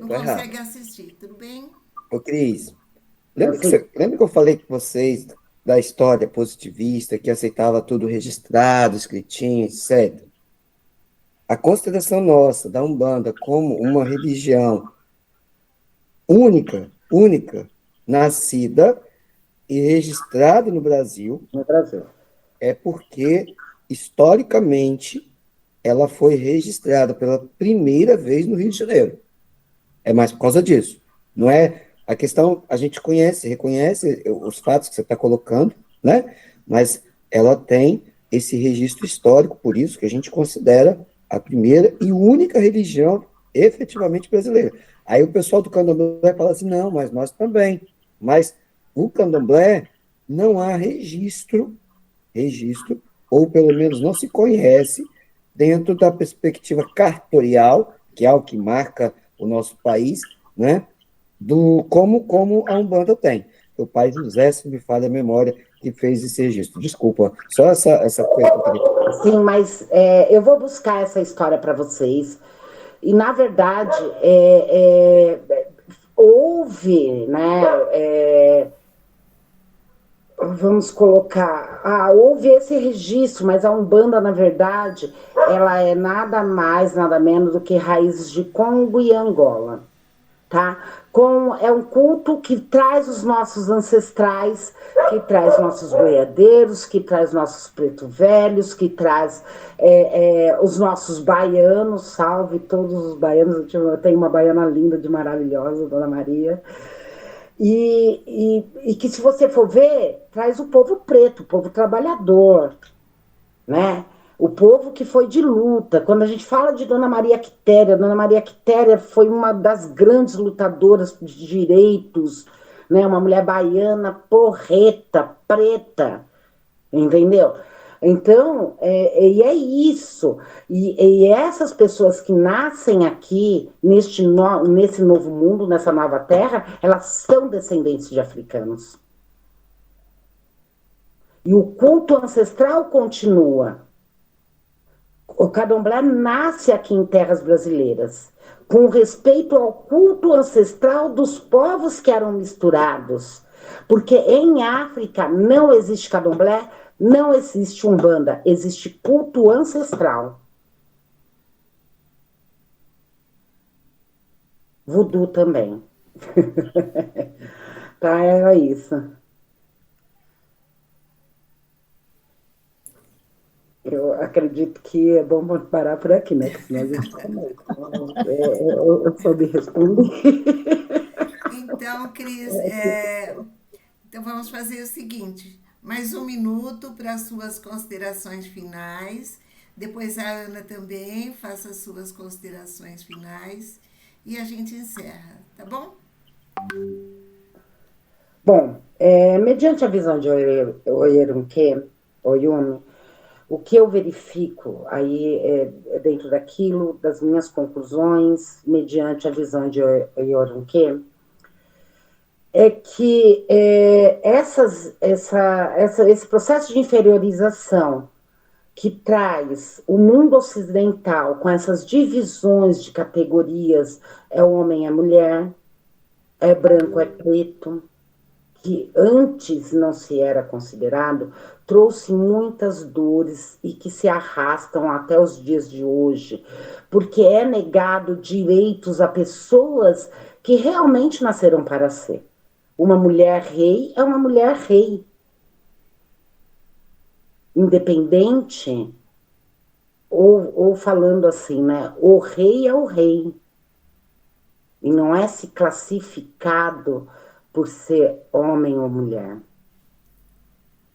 consegue assistir, tudo bem? Ô, Cris, lembra que eu falei com vocês da história positivista, que aceitava tudo registrado, escritinho, etc. A consideração nossa da Umbanda como uma religião única, nascida e registrada no Brasil, é porque, historicamente, ela foi registrada pela primeira vez no Rio de Janeiro. É mais por causa disso. Não é a questão, a gente reconhece os fatos que você está colocando, né? Mas ela tem esse registro histórico, por isso que a gente considera a primeira e única religião efetivamente brasileira. Aí o pessoal do candomblé fala assim, não, mas nós também. Mas o candomblé não há registro, ou pelo menos não se conhece, dentro da perspectiva cartorial, que é o que marca o nosso país, né? Como a Umbanda tem. O pai José, se me falha a memória, que fez esse registro. Desculpa, só essa coisa que eu queria. Sim, mas eu vou buscar essa história para vocês. E, na verdade, houve, né? Vamos colocar... houve esse registro, mas a Umbanda, na verdade, ela é nada mais, nada menos do que raízes de Congo e Angola. Tá? É um culto que traz os nossos ancestrais, que traz nossos boiadeiros, que traz nossos preto velhos, que traz os nossos baianos, salve todos os baianos, eu tenho uma baiana linda, de maravilhosa, Dona Maria, E que, se você for ver, traz o povo preto, o povo trabalhador, né? O povo que foi de luta. Quando a gente fala de Dona Maria Quitéria foi uma das grandes lutadoras de direitos, né? Uma mulher baiana porreta, preta, entendeu? Então, e é isso. E essas pessoas que nascem aqui, nesse novo mundo, nessa nova terra, elas são descendentes de africanos. E o culto ancestral continua. O candomblé nasce aqui em terras brasileiras, com respeito ao culto ancestral dos povos que eram misturados. Porque em África não existe candomblé, não existe umbanda, existe culto ancestral. Voodoo também. Tá, era isso. Eu acredito que é bom parar por aqui, né? Porque senão a gente começa. Eu soube responder. Então, Cris, então vamos fazer o seguinte: mais um minuto para as suas considerações finais. Depois a Ana também faça as suas considerações finais e a gente encerra, tá bom? Bom, mediante a visão de Oyerunke, Oyumi, o que eu verifico aí dentro daquilo, das minhas conclusões, mediante a visão de Oyerunke, é que esse processo de inferiorização que traz o mundo ocidental com essas divisões de categorias, é homem, é mulher, é branco, é preto, que antes não se era considerado, trouxe muitas dores e que se arrastam até os dias de hoje, porque é negado direitos a pessoas que realmente nasceram para ser. Uma mulher rei é uma mulher rei. Independente, ou falando assim, né? O rei é o rei. E não é se classificado por ser homem ou mulher.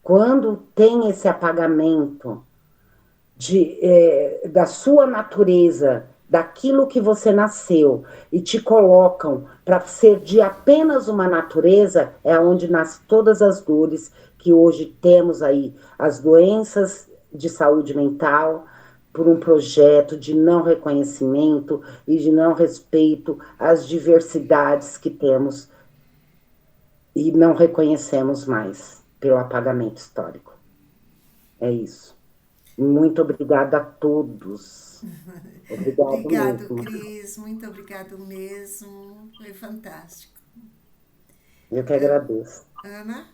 Quando tem esse apagamento da sua natureza, daquilo que você nasceu, e te colocam para ser de apenas uma natureza, é onde nascem todas as dores que hoje temos aí, as doenças de saúde mental, por um projeto de não reconhecimento e de não respeito às diversidades que temos e não reconhecemos mais pelo apagamento histórico. É isso. Muito obrigada a todos. Obrigado, Cris. Muito obrigado mesmo. Foi fantástico. Eu que agradeço. Ana?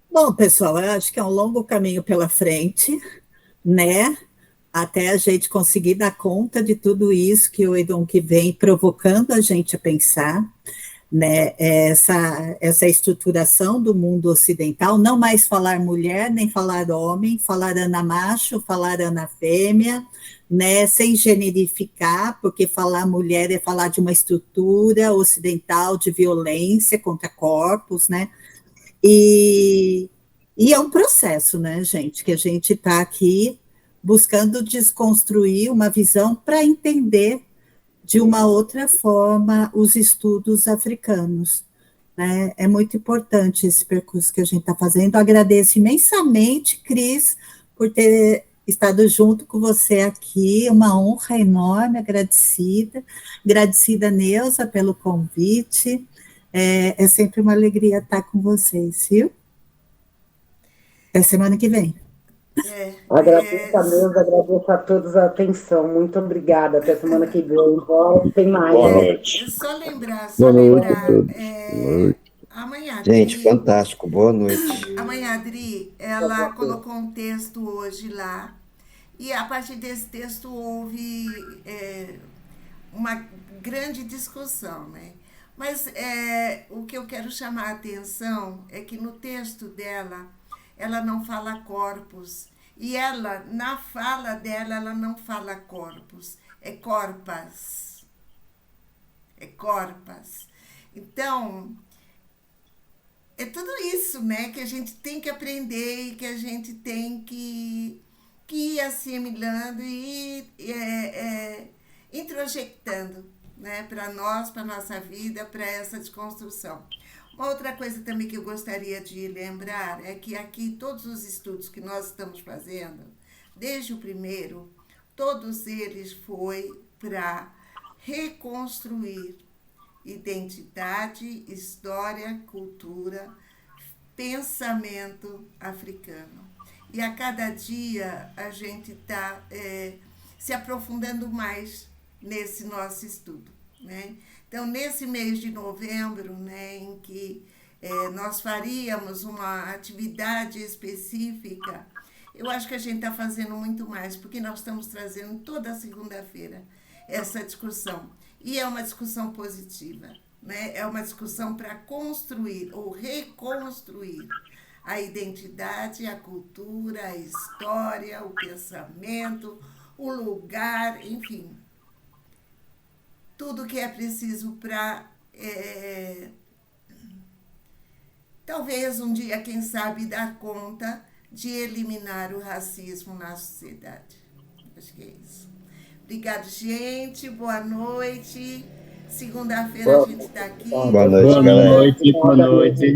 Bom, pessoal, eu acho que é um longo caminho pela frente, né? Até a gente conseguir dar conta de tudo isso que o Edom que vem provocando a gente a pensar, né? Essa estruturação do mundo ocidental, não mais falar mulher, nem falar homem, falar ana macho, falar ana fêmea, né? Sem generificar, porque falar mulher é falar de uma estrutura ocidental de violência contra corpos, né? E é um processo, né, gente, que a gente está aqui buscando desconstruir uma visão para entender de uma outra forma os estudos africanos. Né? É muito importante esse percurso que a gente está fazendo. Agradeço imensamente, Cris, por ter estado junto com você aqui, uma honra enorme, agradecida. Agradecida, Neuza, pelo convite. É sempre uma alegria estar com vocês, viu? Até semana que vem. Agradeço a Deus, agradeço a todos a atenção. Muito obrigada. Até semana que vem. Tem mais. Boa noite. Só lembrar, Boa noite a todos. Boa noite. Amanhã, Gente, Adri, fantástico. Boa noite. amanhã, Adri, ela colocou um texto hoje lá, e a partir desse texto houve uma grande discussão, né? Mas o que eu quero chamar a atenção é que no texto dela, ela não fala corpos. E ela, na fala dela, ela não fala corpos. É corpas. É corpas. Então, é tudo isso, né, que a gente tem que aprender e que a gente tem que ir assimilando e introjectando, né, para nós, para nossa vida, para essa desconstrução. Uma outra coisa também que eu gostaria de lembrar é que aqui todos os estudos que nós estamos fazendo, desde o primeiro, todos eles foi para reconstruir identidade, história, cultura, pensamento africano. E a cada dia a gente está se aprofundando mais nesse nosso estudo, né? Então, nesse mês de novembro, né, em que nós faríamos uma atividade específica, eu acho que a gente está fazendo muito mais, porque nós estamos trazendo toda segunda-feira essa discussão. E é uma discussão positiva, né? É uma discussão para construir ou reconstruir a identidade, a cultura, a história, o pensamento, o lugar, enfim, tudo que é preciso para talvez um dia, quem sabe, dar conta de eliminar o racismo na sociedade. Acho que é isso. Obrigada, gente. Boa noite. Segunda-feira a gente está aqui. Boa noite, Boa galera. noite, boa noite.